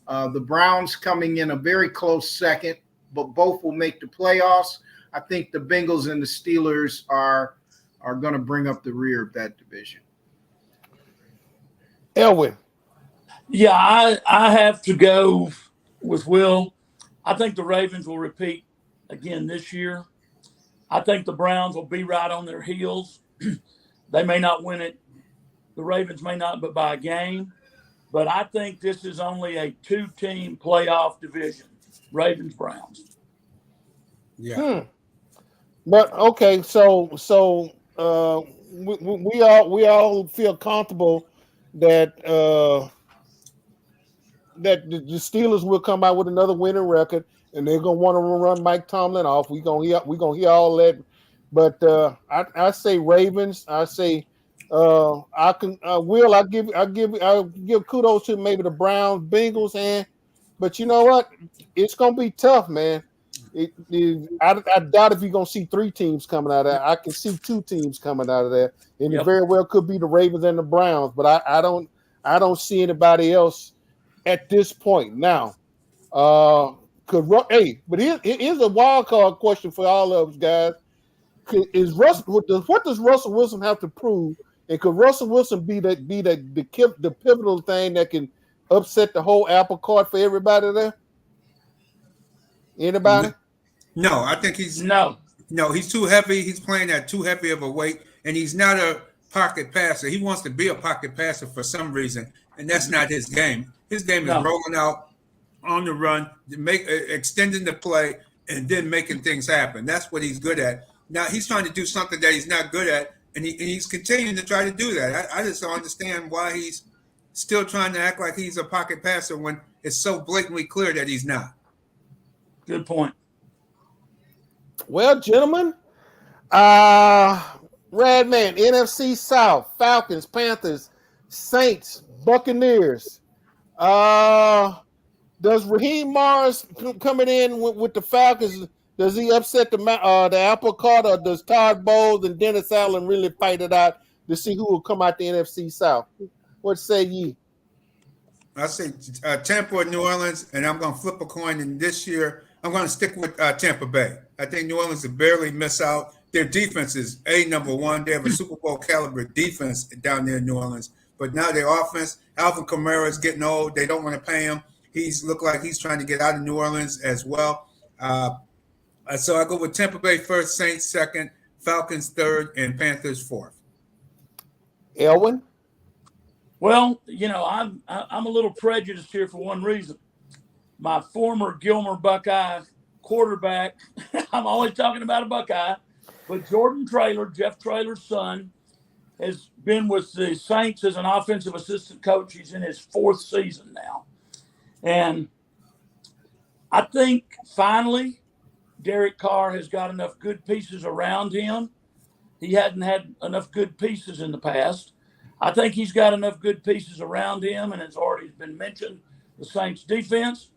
the Browns coming in a very close second, but both will make the playoffs. I think the Bengals and the Steelers are going to bring up the rear of that division. Elwin. Yeah, I have to go with Will. I think the Ravens will repeat again this year. I think the Browns will be right on their heels. They may not win it. The Ravens may not, but by a game. But I think this is only a 2-team playoff division, Ravens-Browns. Yeah. But okay, so we all feel comfortable that that the Steelers will come out with another winning record, and they're gonna want to run Mike Tomlin off. We're gonna hear all that. But I say Ravens. I say I'll give kudos to maybe the Browns, Bengals, but you know what? It's gonna be tough, man. I doubt if you're gonna see 3 teams coming out of that. I can see 2 teams coming out of there, and it very well could be the Ravens and the Browns. But I don't see anybody else at this point now. But here's a wild card question for all of us guys. What does Russell Wilson have to prove? And could Russell Wilson be the pivotal thing that can upset the whole apple cart for everybody there? Anybody? No, I think he's he's too heavy. He's playing at too heavy of a weight, and he's not a pocket passer. He wants to be a pocket passer for some reason, and that's not his game. His game is rolling out on the run, extending the play, and then making things happen. That's what he's good at. Now he's trying to do something that he's not good at, and he's continuing to try to do that. I just don't understand why he's still trying to act like he's a pocket passer when it's so blatantly clear that he's not. Good point. Well, gentlemen, Radman, NFC South, Falcons, Panthers, Saints, Buccaneers. Does Raheem Morris coming in with the Falcons? Does he upset the apple cart, or does Todd Bowles and Dennis Allen really fight it out to see who will come out the NFC South? What say ye? I say Tampa or New Orleans, and I'm going to flip a coin. And this year, I'm going to stick with Tampa Bay. I think New Orleans will barely miss out. Their defense is number one. They have a Super Bowl caliber defense down there in New Orleans. But now their offense, Alvin Kamara is getting old. They don't want to pay him. He's looked like he's trying to get out of New Orleans as well. So I go with Tampa Bay first, Saints second, Falcons third, and Panthers fourth. Elwin? Well, I'm a little prejudiced here for one reason. My former Gilmer Buckeye quarterback, I'm always talking about a Buckeye, but Jordan Traylor, Jeff Traylor's son, has been with the Saints as an offensive assistant coach. He's in his 4th season now. And I think finally Derek Carr has got enough good pieces around him. He hadn't had enough good pieces in the past. I think he's got enough good pieces around him, and it's already been mentioned, the Saints defense.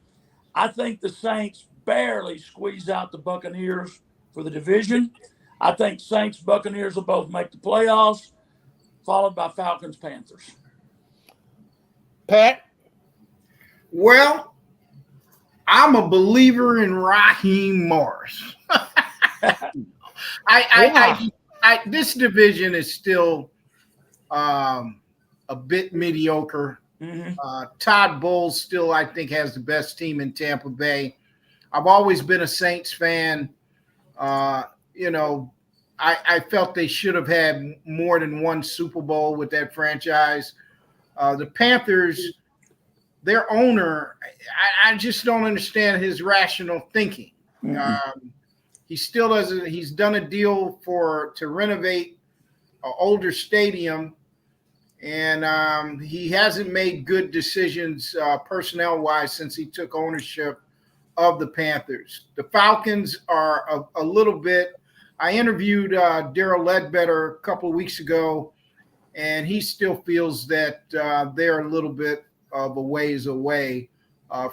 I think the Saints barely squeeze out the Buccaneers for the division. I think Saints, Buccaneers will both make the playoffs, followed by Falcons, Panthers. Pat? Well, I'm a believer in Raheem Morris. This division is still a bit mediocre. Mm-hmm. Todd Bowles still, I think, has the best team in Tampa Bay. I've always been a Saints fan. I felt they should have had more than one Super Bowl with that franchise. The Panthers, their owner, I just don't understand his rational thinking. Mm-hmm. He still doesn't. He's done a deal to renovate an older stadium. And he hasn't made good decisions personnel-wise since he took ownership of the Panthers. The Falcons are a little bit – I interviewed Darrell Ledbetter a couple of weeks ago, and he still feels that they're a little bit of a ways away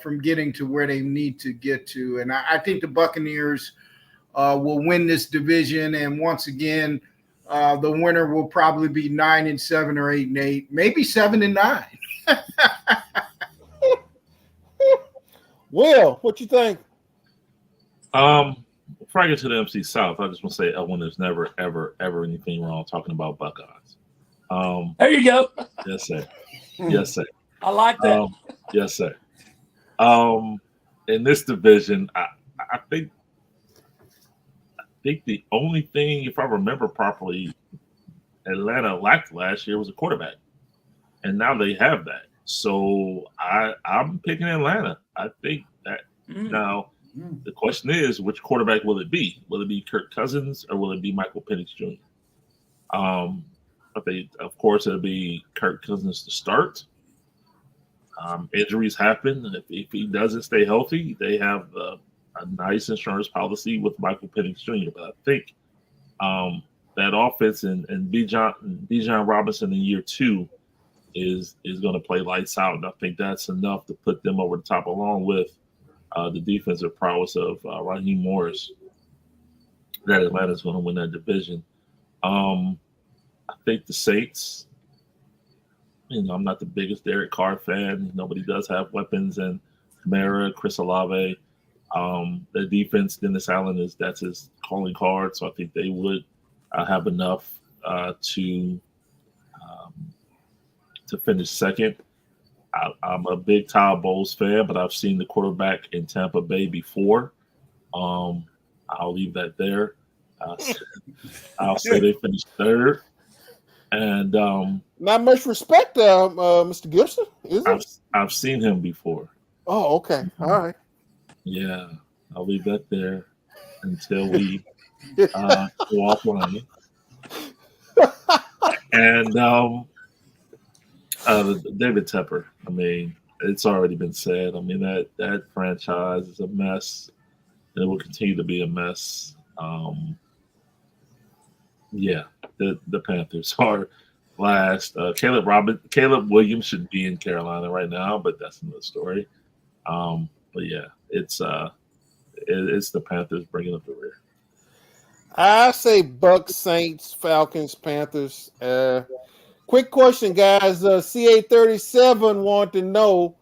from getting to where they need to get to. And I think the Buccaneers will win this division, and once again – the winner will probably be 9-7 or 8-8, maybe 7-9. Will, what you think? Before I get to the MC South, I just want to say, Elwin, there's never, ever, ever anything wrong talking about Buckeyes. There you go. Yes, sir. Yes, sir. I like that. Yes, sir. In this division, I think the only thing, if I remember properly, Atlanta lacked last year was a quarterback. And now they have that. So I'm picking Atlanta. I think that now the question is, which quarterback will it be? Will it be Kirk Cousins or will it be Michael Penix Jr.? I think, of course, it'll be Kirk Cousins to start. Injuries happen. And if he doesn't stay healthy, they have a nice insurance policy with Michael Penix Jr. But I think that offense and Bijan Robinson in year 2 is going to play lights out, and I think that's enough to put them over the top, along with the defensive prowess of Raheem Morris, that Atlanta's going to win that division. I think the Saints. I'm not the biggest Derek Carr fan. Nobody does have weapons, and Kamara, Chris Olave. The defense, Dennis Allen that's his calling card, so I think they would have enough to finish second. I'm a big Todd Bowles fan, but I've seen the quarterback in Tampa Bay before. I'll leave that there. I'll say they finished third, and not much respect, Mr. Gibson, is it? I've seen him before. Oh, okay, all right. Yeah, I'll leave that there until we go offline. And David Tepper. I mean, it's already been said. I mean, that franchise is a mess, and it will continue to be a mess. Yeah, the Panthers are last. Caleb Williams should be in Carolina right now, but that's another story. But yeah, it's the Panthers bringing up the rear. I say Bucks, Saints, Falcons, Panthers. Quick question, guys. CA37 want to know,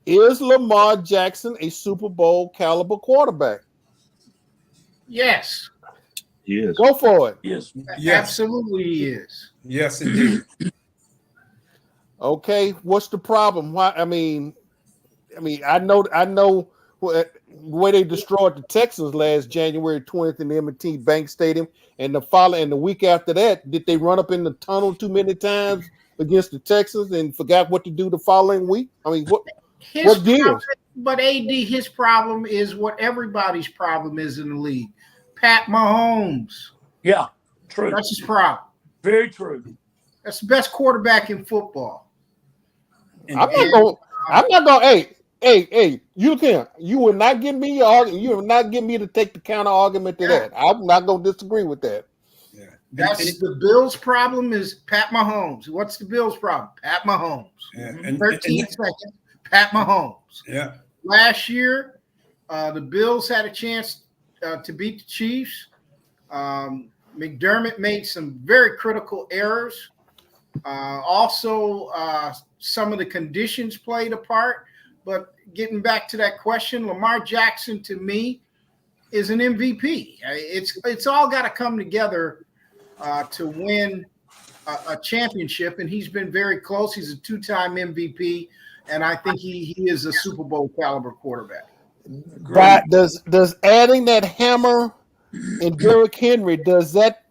is Lamar Jackson a Super Bowl caliber quarterback? Yes. He is. Go for it. Yes. Absolutely he is. Yes, indeed. Okay, what's the problem? Why? I mean, I know the way they destroyed the Texans last January 20th in the M&T Bank Stadium, and the week after that, did they run up in the tunnel too many times against the Texans and forgot what to do the following week? I mean, what deal? But AD, his problem is what everybody's problem is in the league. Pat Mahomes. Yeah, true. That's his problem. Very true. That's the best quarterback in football. I'm not going. Hey, you will not give me your argument. You will not get me to take the counter argument to that. I'm not going to disagree with that. Yeah. That's the Bills' problem is Pat Mahomes. What's the Bills' problem? Pat Mahomes. Yeah. 13 seconds, Pat Mahomes. Yeah. Last year, the Bills had a chance to beat the Chiefs. McDermott made some very critical errors. Also, some of the conditions played a part. But getting back to that question, Lamar Jackson, to me, is an MVP. It's all got to come together to win a championship, and he's been very close. He's a two-time MVP, and I think he is a Super Bowl caliber quarterback. But does adding that hammer and Derrick Henry, does that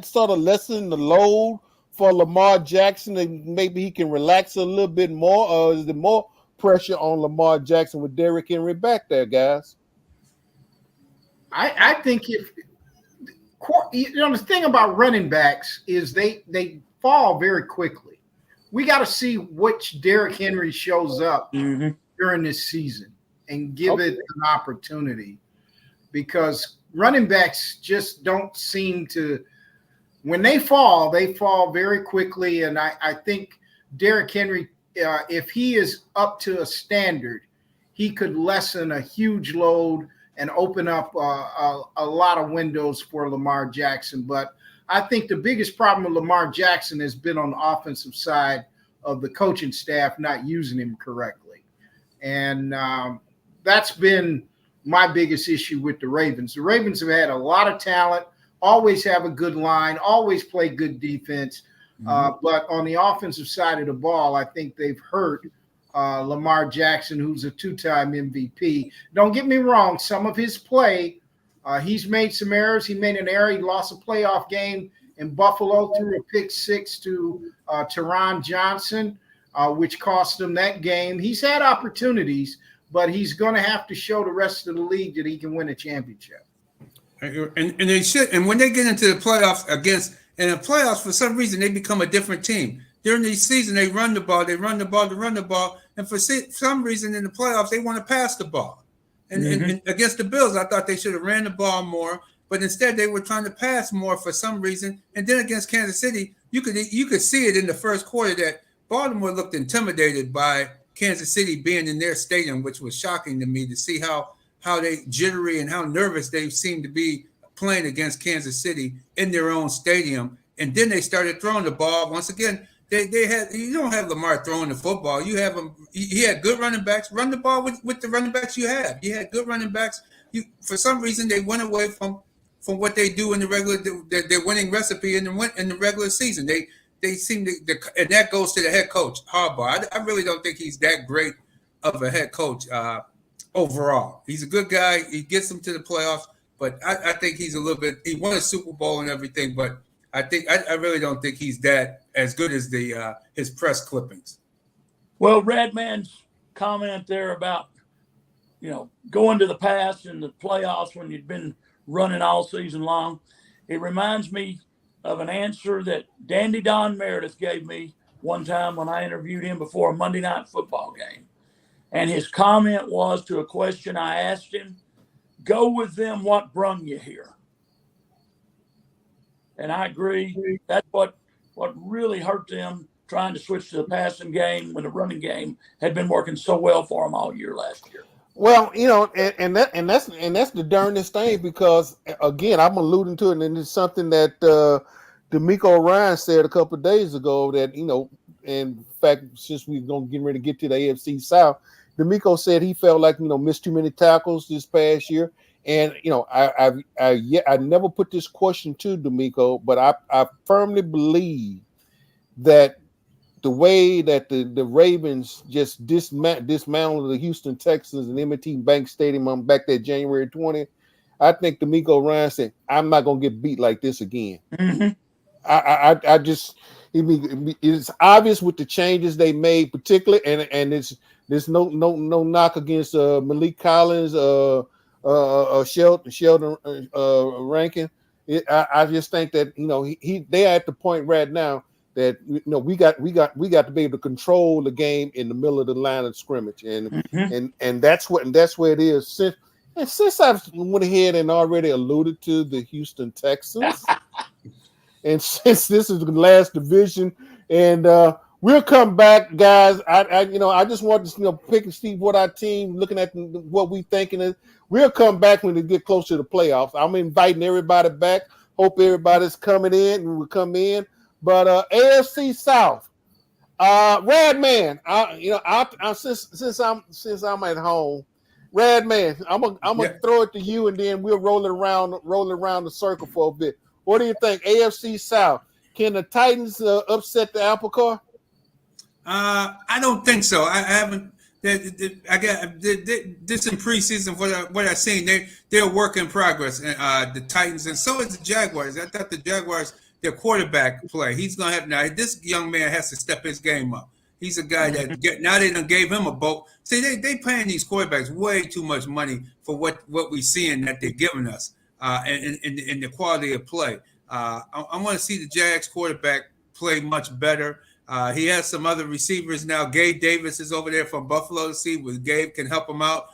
sort of lessen the load for Lamar Jackson, and maybe he can relax a little bit more, or is there more pressure on Lamar Jackson with Derrick Henry back there, guys? I think the thing about running backs is they fall very quickly. We got to see which Derrick Henry shows up during this season and give it an opportunity, because running backs just don't seem to. When they fall very quickly, and I think Derrick Henry, if he is up to a standard, he could lessen a huge load and open up a lot of windows for Lamar Jackson. But I think the biggest problem with Lamar Jackson has been on the offensive side of the coaching staff not using him correctly. And that's been my biggest issue with the Ravens. The Ravens have had a lot of talent, always have a good line, always play good defense. But on the offensive side of the ball, I think they've hurt Lamar Jackson, who's a two-time MVP. Don't get me wrong, some of his play, he's made some errors. He made an error. He lost a playoff game in Buffalo through a pick six to Teron Johnson, which cost him that game. He's had opportunities, but he's going to have to show the rest of the league that he can win a championship. And they should. And when they get into the playoffs for some reason, they become a different team. During the season, they run the ball. And for some reason in the playoffs, they want to pass the ball. And against the Bills, I thought they should have ran the ball more. But instead, they were trying to pass more for some reason. And then against Kansas City, you could see it in the first quarter that Baltimore looked intimidated by Kansas City being in their stadium, which was shocking to me to see how they jittery and how nervous they seemed to be playing against Kansas City in their own stadium. And then they started throwing the ball. Once again, they had, you don't have Lamar throwing the football. You have him. He had good running backs. Run the ball with the running backs you have. You had good running backs. For some reason, they went away from what they do in the regular, their winning recipe in the regular season. They seem to, and that goes to the head coach, Harbaugh. I really don't think he's that great of a head coach overall. He's a good guy. He gets them to the playoffs, but I think he's a little bit. He won a Super Bowl and everything, but I really don't think he's that as good as his press clippings. Well, Redman's comment there about going to the past in the playoffs when you'd been running all season long, it reminds me of an answer that Dandy Don Meredith gave me one time when I interviewed him before a Monday Night Football game. And his comment was to a question I asked him, go with them, what brung you here? And I agree. That's what really hurt them trying to switch to the passing game when the running game had been working so well for them all year last year. Well, and that's the darndest thing, because again, I'm alluding to it, and it's something that D'Amico Ryan said a couple of days ago that, in fact, since we're going to get ready to get to the AFC South, D'Amico said he felt like, missed too many tackles this past year. And, I never put this question to D'Amico, but I firmly believe that the way that the Ravens just dismantled the Houston Texans and M&T Bank Stadium on back there January 20th, I think D'Amico Ryan said, I'm not going to get beat like this again. Mm-hmm. I just, it's obvious with the changes they made, particularly, and there's no knock against Malik Collins, Sheldon Rankin. I just think that they're at the point right now that we got to be able to control the game in the middle of the line of scrimmage, and that's where it is. Since I went ahead and already alluded to the Houston Texans, and since this is the last division, and we'll come back, guys. I just want to pick and see what our team looking at, what we thinking is. We'll come back when we get closer to the playoffs. I'm inviting everybody back. Hope everybody's coming in and will come in. But AFC South, Radman, since I'm at home, Radman, I'm gonna throw it to you, and then we'll roll it around the circle for a bit. What do you think, AFC South? Can the Titans upset the apple cart? I don't think so. I haven't. I got this in preseason. What I've seen, they're a work in progress. The Titans, and so is the Jaguars. I thought the Jaguars, their quarterback play, he's gonna have now. This young man has to step his game up. He's a guy that now they done gave him a boat. See, they paying these quarterbacks way too much money for what we seeing that they're giving us, and the quality of play. I want to see the Jags quarterback play much better. He has some other receivers now. Gabe Davis is over there from Buffalo to see where Gabe can help him out.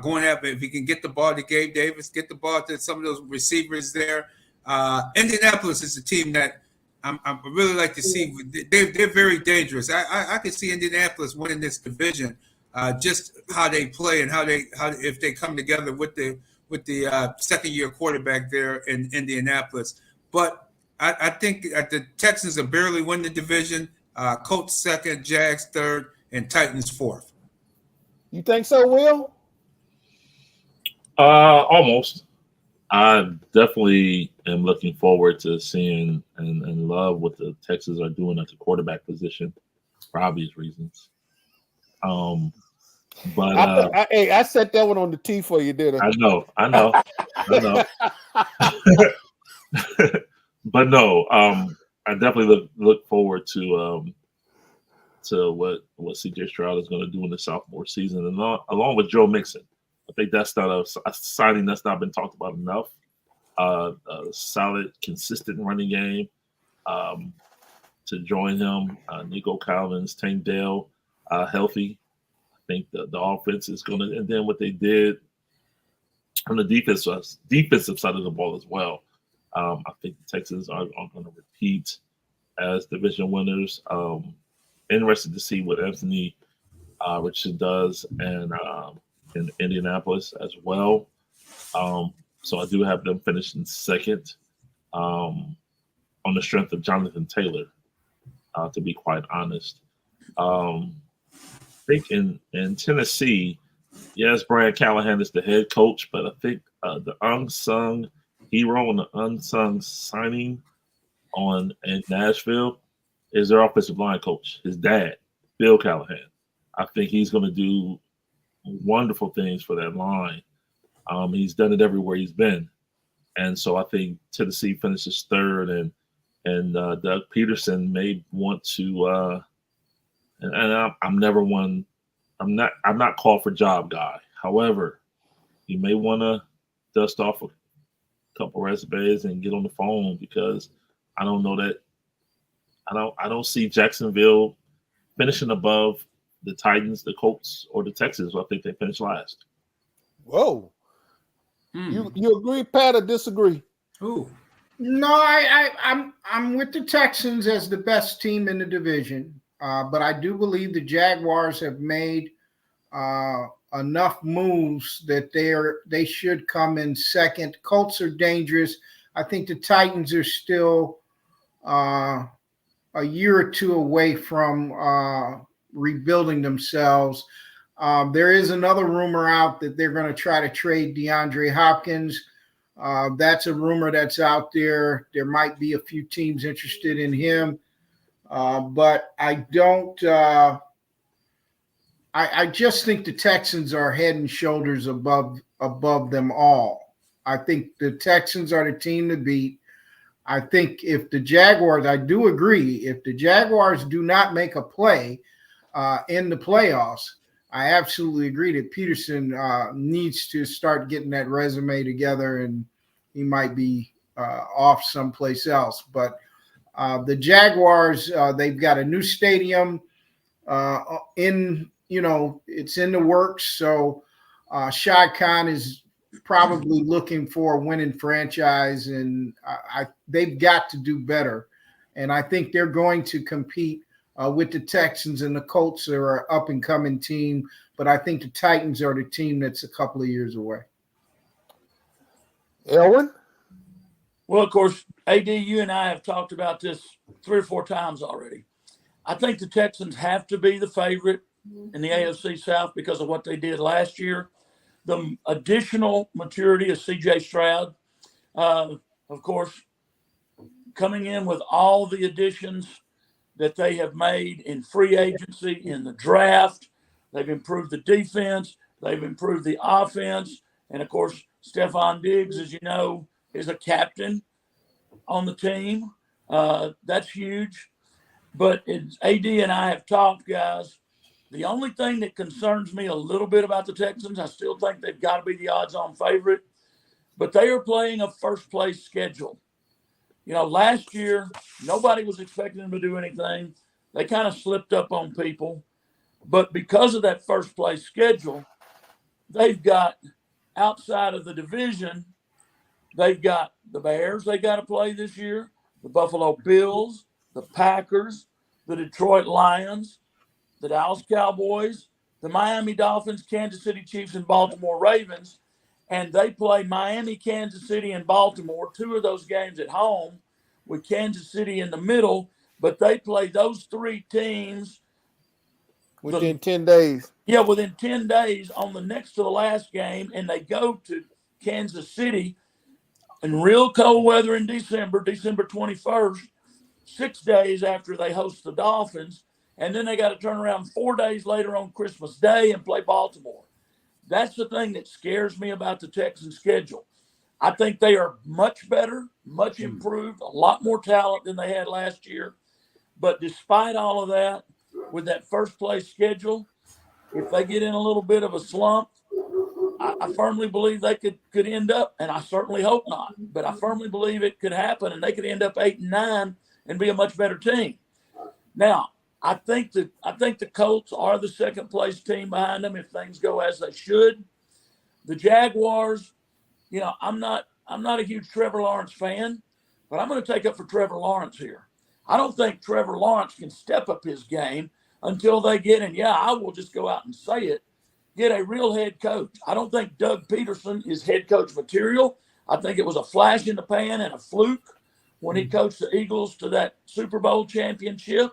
Going after, if he can get the ball to Gabe Davis, get the ball to some of those receivers there. Indianapolis is a team that I really like to see. They're very dangerous. I could see Indianapolis winning this division, just how they play and how if they come together with the second year quarterback there in Indianapolis. But I think the Texans will barely win the division. Colts second, Jags third, and Titans fourth. You think so, Will? Almost. I definitely am looking forward to seeing and love what the Texans are doing at the quarterback position for obvious reasons. But I set that one on the tee for you, didn't I? I know. But no, I definitely look forward to what CJ Stroud is going to do in the sophomore season, and along with Joe Mixon. I think that's not a signing that's not been talked about enough. A solid, consistent running game to join him. Nico Collins, Tank Dell, healthy. I think the offense is going to, and then what they did on the defensive side of the ball as well. I think the Texans are going to repeat as division winners. Interested to see what Anthony Richardson does, and in Indianapolis as well. So I do have them finishing second on the strength of Jonathan Taylor, to be quite honest. I think in Tennessee, yes, Brian Callahan is the head coach, but I think the unsung hero and the unsung signing in Nashville is their offensive line coach, his dad, Bill Callahan. I think he's going to do wonderful things for that line. He's done it everywhere he's been, and so I think Tennessee finishes third, and Doug Peterson may want to. And I'm never one. I'm not called for job guy. However, you may want to dust off a couple resumes and get on the phone, because I don't know that I don't see Jacksonville finishing above the Titans, the Colts, or the Texans. I think they finish last. Whoa. You agree, Pat, or disagree? Ooh. No, I'm with the Texans as the best team in the division, but I do believe the Jaguars have made enough moves that they should come in second. Colts are dangerous. I think the Titans are still a year or two away from rebuilding themselves. There is another rumor out that they're going to try to trade DeAndre Hopkins. That's a rumor that's out there. There might be a few teams interested in him, but I don't. I just think the Texans are head and shoulders above them all. I think the Texans are the team to beat. I think if the Jaguars, I do agree, if the Jaguars do not make a play in the playoffs, I absolutely agree that Peterson needs to start getting that resume together, and he might be off someplace else. But the Jaguars, they've got a new stadium it's in the works. So Shad Khan is probably looking for a winning franchise, and they've got to do better. And I think they're going to compete with the Texans, and the Colts are an up-and-coming team. But I think the Titans are the team that's a couple of years away. Elwin? Well, of course, AD, you and I have talked about this 3 or 4 times already. I think the Texans have to be the favorite in the AFC South because of what they did last year. The additional maturity of C.J. Stroud, of course, coming in with all the additions that they have made in free agency, in the draft. They've improved the defense. They've improved the offense. And, of course, Stephon Diggs, as you know, is a captain on the team. That's huge. But as AD and I have talked, guys, the only thing that concerns me a little bit about the Texans, I still think they've got to be the odds-on favorite, but they are playing a first-place schedule. You know, last year, nobody was expecting them to do anything. They kind of slipped up on people. But because of that first-place schedule, they've got, outside of the division, they've got the Bears they got to play this year, the Buffalo Bills, the Packers, the Detroit Lions, the Dallas Cowboys, the Miami Dolphins, Kansas City Chiefs, and Baltimore Ravens. And they play Miami, Kansas City, and Baltimore, 2 of those games at home with Kansas City in the middle. But they play those 3 teams within 10 days. Yeah, within 10 days on the next to the last game. And they go to Kansas City in real cold weather in December 21st, 6 days after they host the Dolphins. And then they got to turn around 4 days later on Christmas Day and play Baltimore. That's the thing that scares me about the Texans' schedule. I think they are much better, much improved, a lot more talent than they had last year. But despite all of that, with that first-place schedule, if they get in a little bit of a slump, I firmly believe they could end up, and I certainly hope not, but I firmly believe it could happen, and they could end up 8-9 and be a much better team. Now, I think the Colts are the second-place team behind them if things go as they should. The Jaguars, you know, I'm not a huge Trevor Lawrence fan, but I'm going to take up for Trevor Lawrence here. I don't think Trevor Lawrence can step up his game, until they get, and yeah, I will just go out and say it, get a real head coach. I don't think Doug Peterson is head coach material. I think it was a flash in the pan and a fluke when he coached the Eagles to that Super Bowl championship.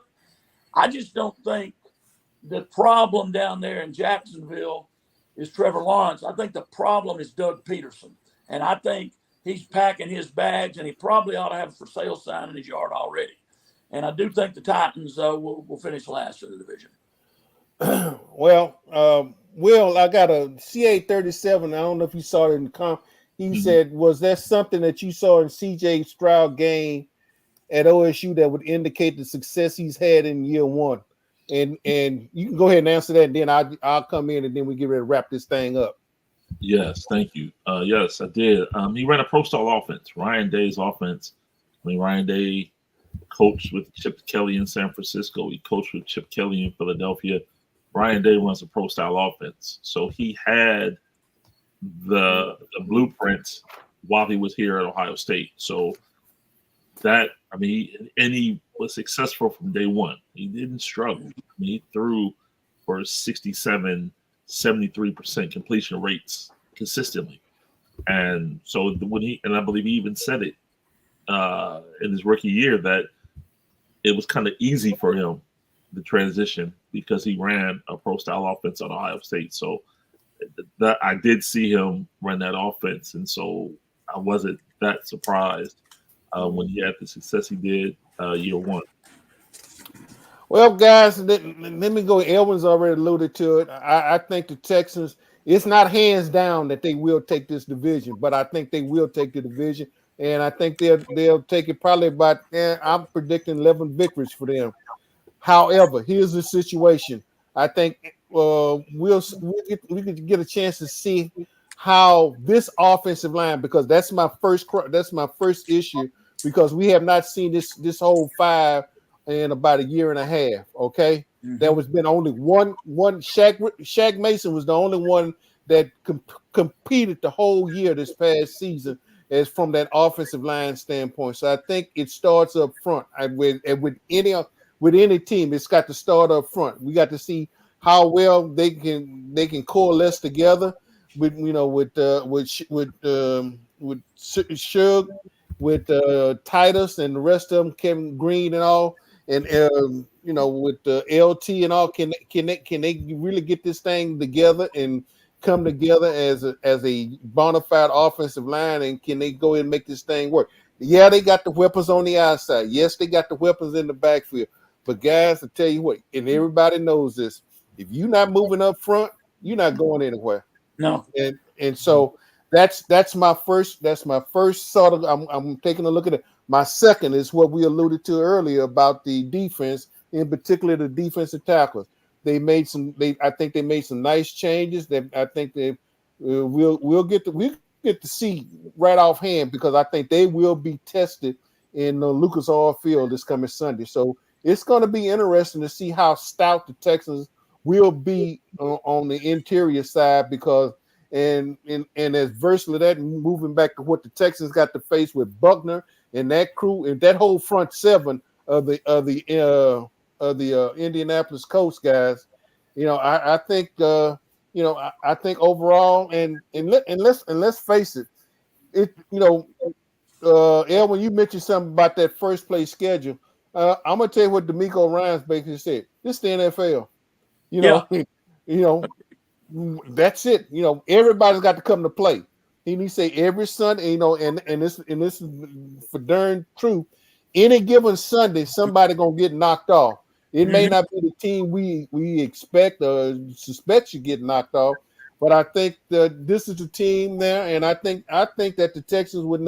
I just don't think the problem down there in Jacksonville is Trevor Lawrence. I think the problem is Doug Peterson. And I think he's packing his bags, and he probably ought to have a for sale sign in his yard already. And I do think the Titans will finish last in the division. Well, Will, I got a CA37. I don't know if you saw it in the comp. He said, was that something that you saw in CJ Stroud game at OSU that would indicate the success he's had in year one? And you can go ahead and answer that, and then I'll come in, and then we get ready to wrap this thing up. Yes, thank you. Yes, I did. He ran a pro-style offense, Ryan Day's offense. I mean, Ryan Day coached with Chip Kelly in San Francisco. He coached with Chip Kelly in Philadelphia. Ryan Day runs a pro-style offense. So he had the blueprint while he was here at Ohio State. So that, I mean, and he was successful from day one. He didn't struggle. I mean, he threw for 67, 73% completion rates consistently. And so when I believe he even said it in his rookie year, that it was kind of easy for him, the transition, because he ran a pro-style offense at Ohio State. So that I did see him run that offense, and so I wasn't that surprised when he had the success he did year one. Well, guys, let me go. Elvin's already alluded to it. I think the Texans, it's not hands down that they will take this division, but I think they will take the division, and I think they'll take it probably about, I'm predicting 11 victories for them. However, here's the situation. I think we could get a chance to see how this offensive line, because that's my first issue, because we have not seen this whole five in about a year and a half. Okay, there was been only one. Shaq Mason was the only one that competed the whole year this past season, as from that offensive line standpoint. So I think it starts up front. With any team, it's got to start up front. We got to see how well they can coalesce together with Suge, with Titus and the rest of them, Kevin Green and all, and with LT and all. Can they really get this thing together and come together as a bona fide offensive line, and can they go ahead and make this thing work? Yeah, they got the weapons on the outside. Yes, they got the weapons in the backfield. But guys, I tell you what, and everybody knows this, if you're not moving up front, you're not going anywhere. No. And so that's my first sort of, I'm taking a look at it. My second is what we alluded to earlier about the defense, in particular the defensive tackles. I think they made some nice changes. I think we'll get to see right offhand, because I think they will be tested in Lucas Oil Field this coming Sunday. So it's going to be interesting to see how stout the Texans will be on the interior side, because and as versatile that, moving back to what the Texans got to face with Buckner and that crew and that whole front seven of the Indianapolis Colts guys. I think I think overall, and let's face it, Elwin, you mentioned something about that first place schedule. I'm gonna tell you what DeMeco Ryans basically said. This is the NFL. That's it. Everybody's got to come to play. He say every Sunday, and this is for darn true. Any given Sunday, somebody gonna get knocked off. It may not be the team we expect or suspect you get knocked off, but I think that this is the team there, and I think that the Texans would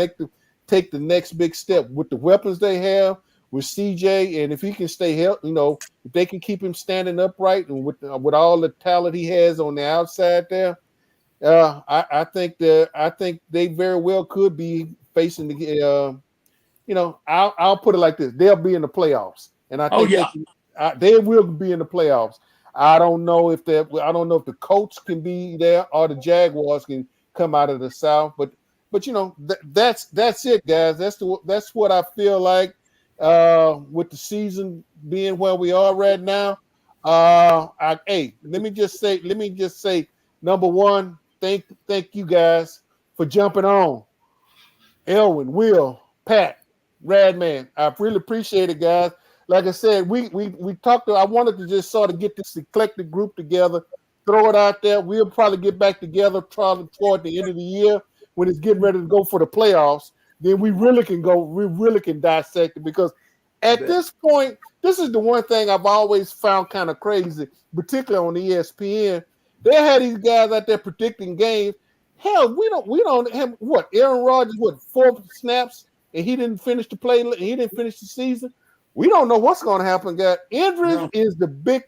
take the next big step with the weapons they have, with CJ, and if he can stay healthy, if they can keep him standing upright, and with all the talent he has on the outside there, I think they very well could be facing the. I'll put it like this: they'll be in the playoffs, and I think they will be in the playoffs. I don't know if the Colts can be there or the Jaguars can come out of the South, but that's it, guys. That's what I feel like. With the season being where we are right now, Let me just say, number one, thank you guys for jumping on. Elwin, Will, Pat, Radman, I really appreciate it, guys. Like I said, we talked. I wanted to just sort of get this eclectic group together, throw it out there. We'll probably get back together toward the end of the year when it's getting ready to go for the playoffs. Then we really can dissect it, because at this point, this is the one thing I've always found kind of crazy, particularly on ESPN. They had these guys out there predicting games. Hell, we don't have what Aaron Rodgers, 4 snaps, and he didn't finish the play. He didn't finish the season. We don't know what's going to happen, guys. Injuries is the big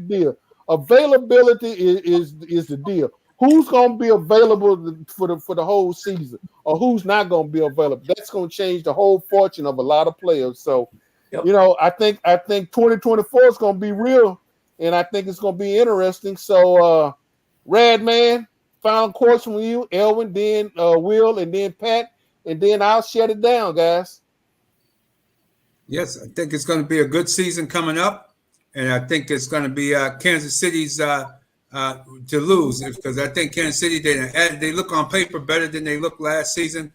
deal. Availability is the deal. Who's going to be available for the whole season, or who's not going to be available? That's going to change the whole fortune of a lot of players. So, I think 2024 is going to be real, and I think it's going to be interesting. So, Radman, final course from you, Elwin, then Will, and then Pat, and then I'll shut it down, guys. Yes, I think it's going to be a good season coming up, and I think it's going to be Kansas City's to lose, because I think Kansas City, they look on paper better than they looked last season.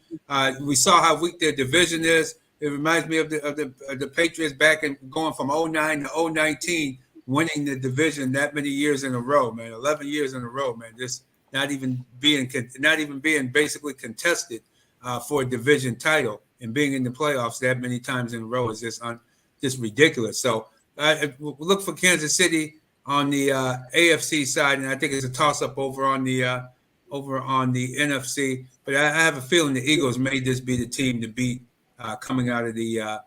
We saw how weak their division is. It reminds me of the Patriots back in going from 2009 to 2019, winning the division that many years in a row, man. 11 years in a row, man. Just not even being basically contested for a division title, and being in the playoffs that many times in a row is just ridiculous. So look for Kansas City on the AFC side, and I think it's a toss-up over on the NFC. But I have a feeling the Eagles may just be the team to beat coming out of the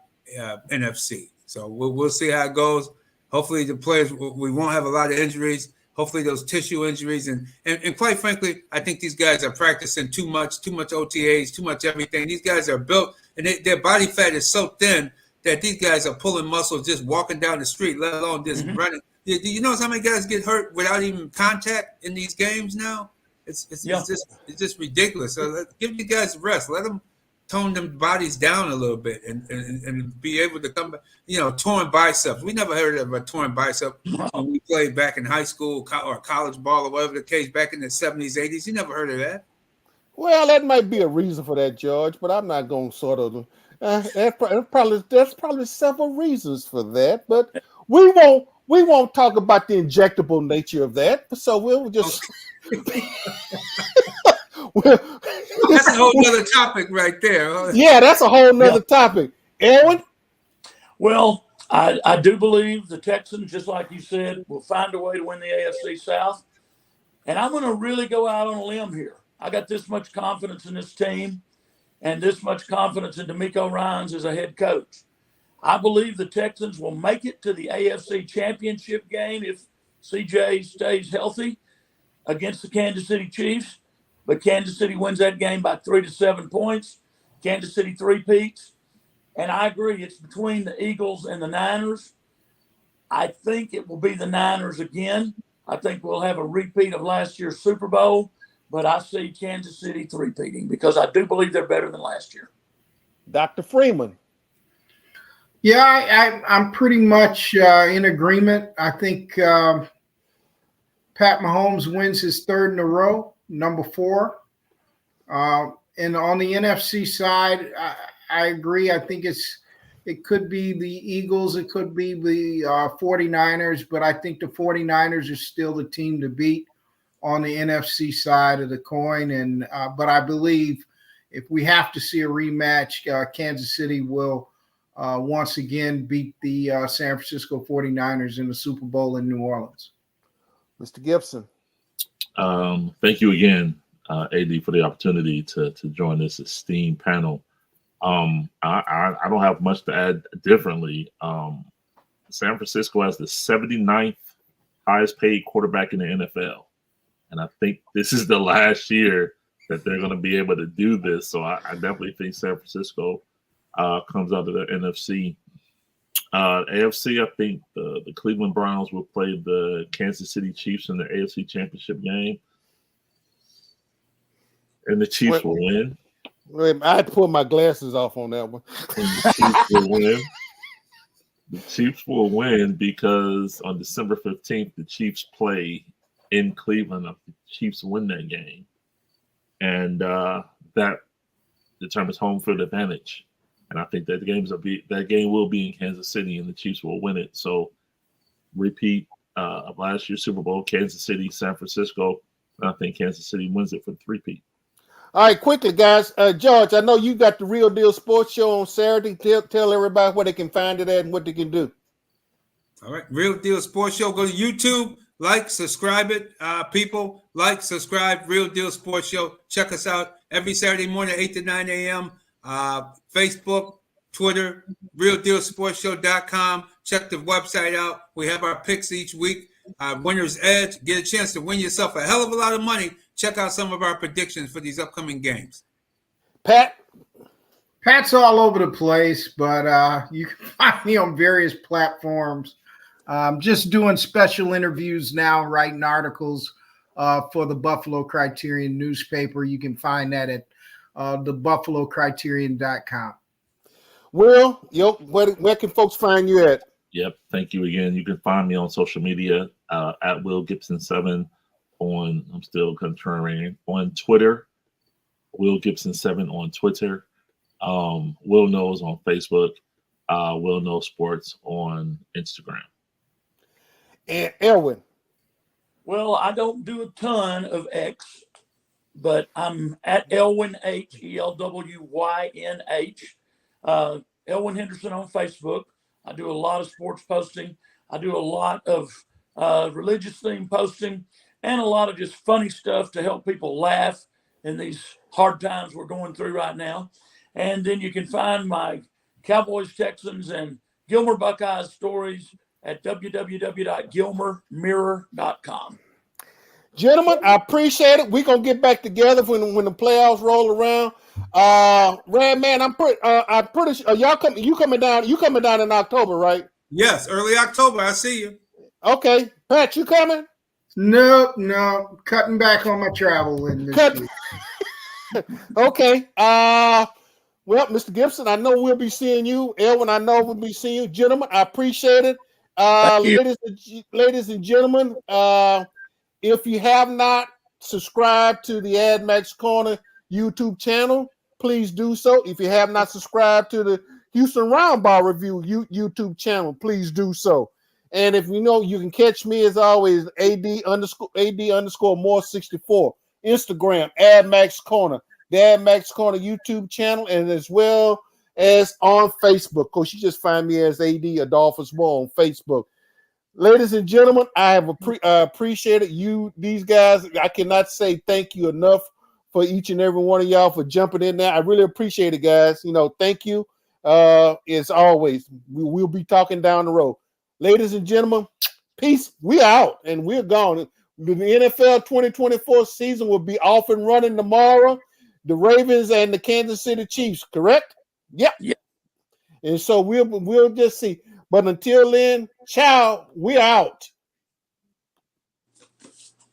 NFC. So we'll see how it goes. Hopefully the players, we won't have a lot of injuries. Hopefully those tissue injuries, and quite frankly, I think these guys are practicing too much OTAs, too much everything. These guys are built, and their body fat is so thin that these guys are pulling muscles just walking down the street, let alone just running. Do you notice how many guys get hurt without even contact in these games now? It's just ridiculous. So give you guys a rest. Let them tone them bodies down a little bit and be able to come back. Torn biceps. We never heard of a torn bicep when we played back in high school or college ball or whatever the case back in the 70s, 80s. You never heard of that. Well, that might be a reason for that, George, but I'm not going to sort of. There's probably several reasons for that, but we won't talk about the injectable nature of that. So we'll just. That's a whole nother topic right there. Yeah, that's a whole nother topic. Aaron? Well, I do believe the Texans, just like you said, will find a way to win the AFC South. And I'm going to really go out on a limb here. I got this much confidence in this team and this much confidence in DeMeco Ryans as a head coach. I believe the Texans will make it to the AFC Championship game if CJ stays healthy against the Kansas City Chiefs. But Kansas City wins that game by 3 to 7 points. Kansas City three-peats. And I agree, it's between the Eagles and the Niners. I think it will be the Niners again. I think we'll have a repeat of last year's Super Bowl. But I see Kansas City three-peating because I do believe they're better than last year. Dr. Freeman. Yeah, I'm pretty much in agreement. I think Pat Mahomes wins his third in a row, number 4. And on the NFC side, I agree. I think it could be the Eagles. It could be the 49ers. But I think the 49ers are still the team to beat on the NFC side of the coin. And but I believe if we have to see a rematch, Kansas City will once again beat the San Francisco 49ers in the Super Bowl in New Orleans. Mr. Gibson. Thank you again, AD, for the opportunity to join this esteemed panel. I don't have much to add differently. San Francisco has the 79th highest paid quarterback in the NFL. And I think this is the last year that they're going to be able to do this. So I definitely think San Francisco comes out of the NFC. AFC, I think the Cleveland Browns will play the Kansas City Chiefs in the AFC Championship game. And the Chiefs will win. I had to pull my glasses off on that one. And the Chiefs will win. The Chiefs will win because on December 15th, the Chiefs play in Cleveland. If the Chiefs win that game, and that determines home field advantage. And I think that that game will be in Kansas City, and the Chiefs will win it. So, repeat of last year's Super Bowl: Kansas City, San Francisco. And I think Kansas City wins it for the three-peat. All right, quickly, guys. George, I know you got the Real Deal Sports Show on Saturday. Tell everybody where they can find it at and what they can do. All right, Real Deal Sports Show. Go to YouTube, like, subscribe it. People, like, subscribe, Real Deal Sports Show. Check us out every Saturday morning, 8 to 9 a.m. Facebook, Twitter, RealDealSportsShow.com. Check the website out. We have our picks each week. Winner's Edge. Get a chance to win yourself a hell of a lot of money. Check out some of our predictions for these upcoming games. Pat's all over the place, but you can find me on various platforms. Just doing special interviews now, writing articles for the Buffalo Criterion newspaper. You can find that at thebuffalocriterion.com. Will, where can folks find you at? Yep. Thank you again. You can find me on social media at Will Gibson 7 I'm still contrarian on Twitter. Will Gibson 7 on Twitter. Will Knows on Facebook. Will Knows Sports on Instagram. And Elwin. Well, I don't do a ton of X, but I'm at Elwyn H, ELWYNH. Elwyn Henderson on Facebook. I do a lot of sports posting. I do a lot of religious theme posting and a lot of just funny stuff to help people laugh in these hard times we're going through right now. And then you can find my Cowboys, Texans, and Gilmer Buckeyes stories at www.gilmermirror.com. Gentlemen, I appreciate it. We're gonna get back together when the playoffs roll around. Rad man, I'm pretty sure you coming down in October, right? Yes, early October. I see you. Okay. Pat, you coming? No, cutting back on my travel in this week. Okay. Well, Mr. Gibson, I know we'll be seeing you. Elwin, I know we'll be seeing you. Gentlemen, I appreciate it. Ladies and gentlemen, if you have not subscribed to the AdMax Corner YouTube channel, please do so. If you have not subscribed to the Houston Roundball Review YouTube channel, please do so. And if you know, you can catch me as always, AD_more64, Instagram, AdMax Corner, the AdMax Corner YouTube channel, and as well as on Facebook. Of course, you just find me as AD Adolphus Moore on Facebook. Ladies and gentlemen, I have appreciated you, these guys. I cannot say thank you enough for each and every one of y'all for jumping in there. I really appreciate it, guys. Thank you. As always, we'll be talking down the road. Ladies and gentlemen, peace. We out and we're gone. The NFL 2024 season will be off and running tomorrow. The Ravens and the Kansas City Chiefs, correct? Yep. And so we'll just see. But until then, ciao. We're out.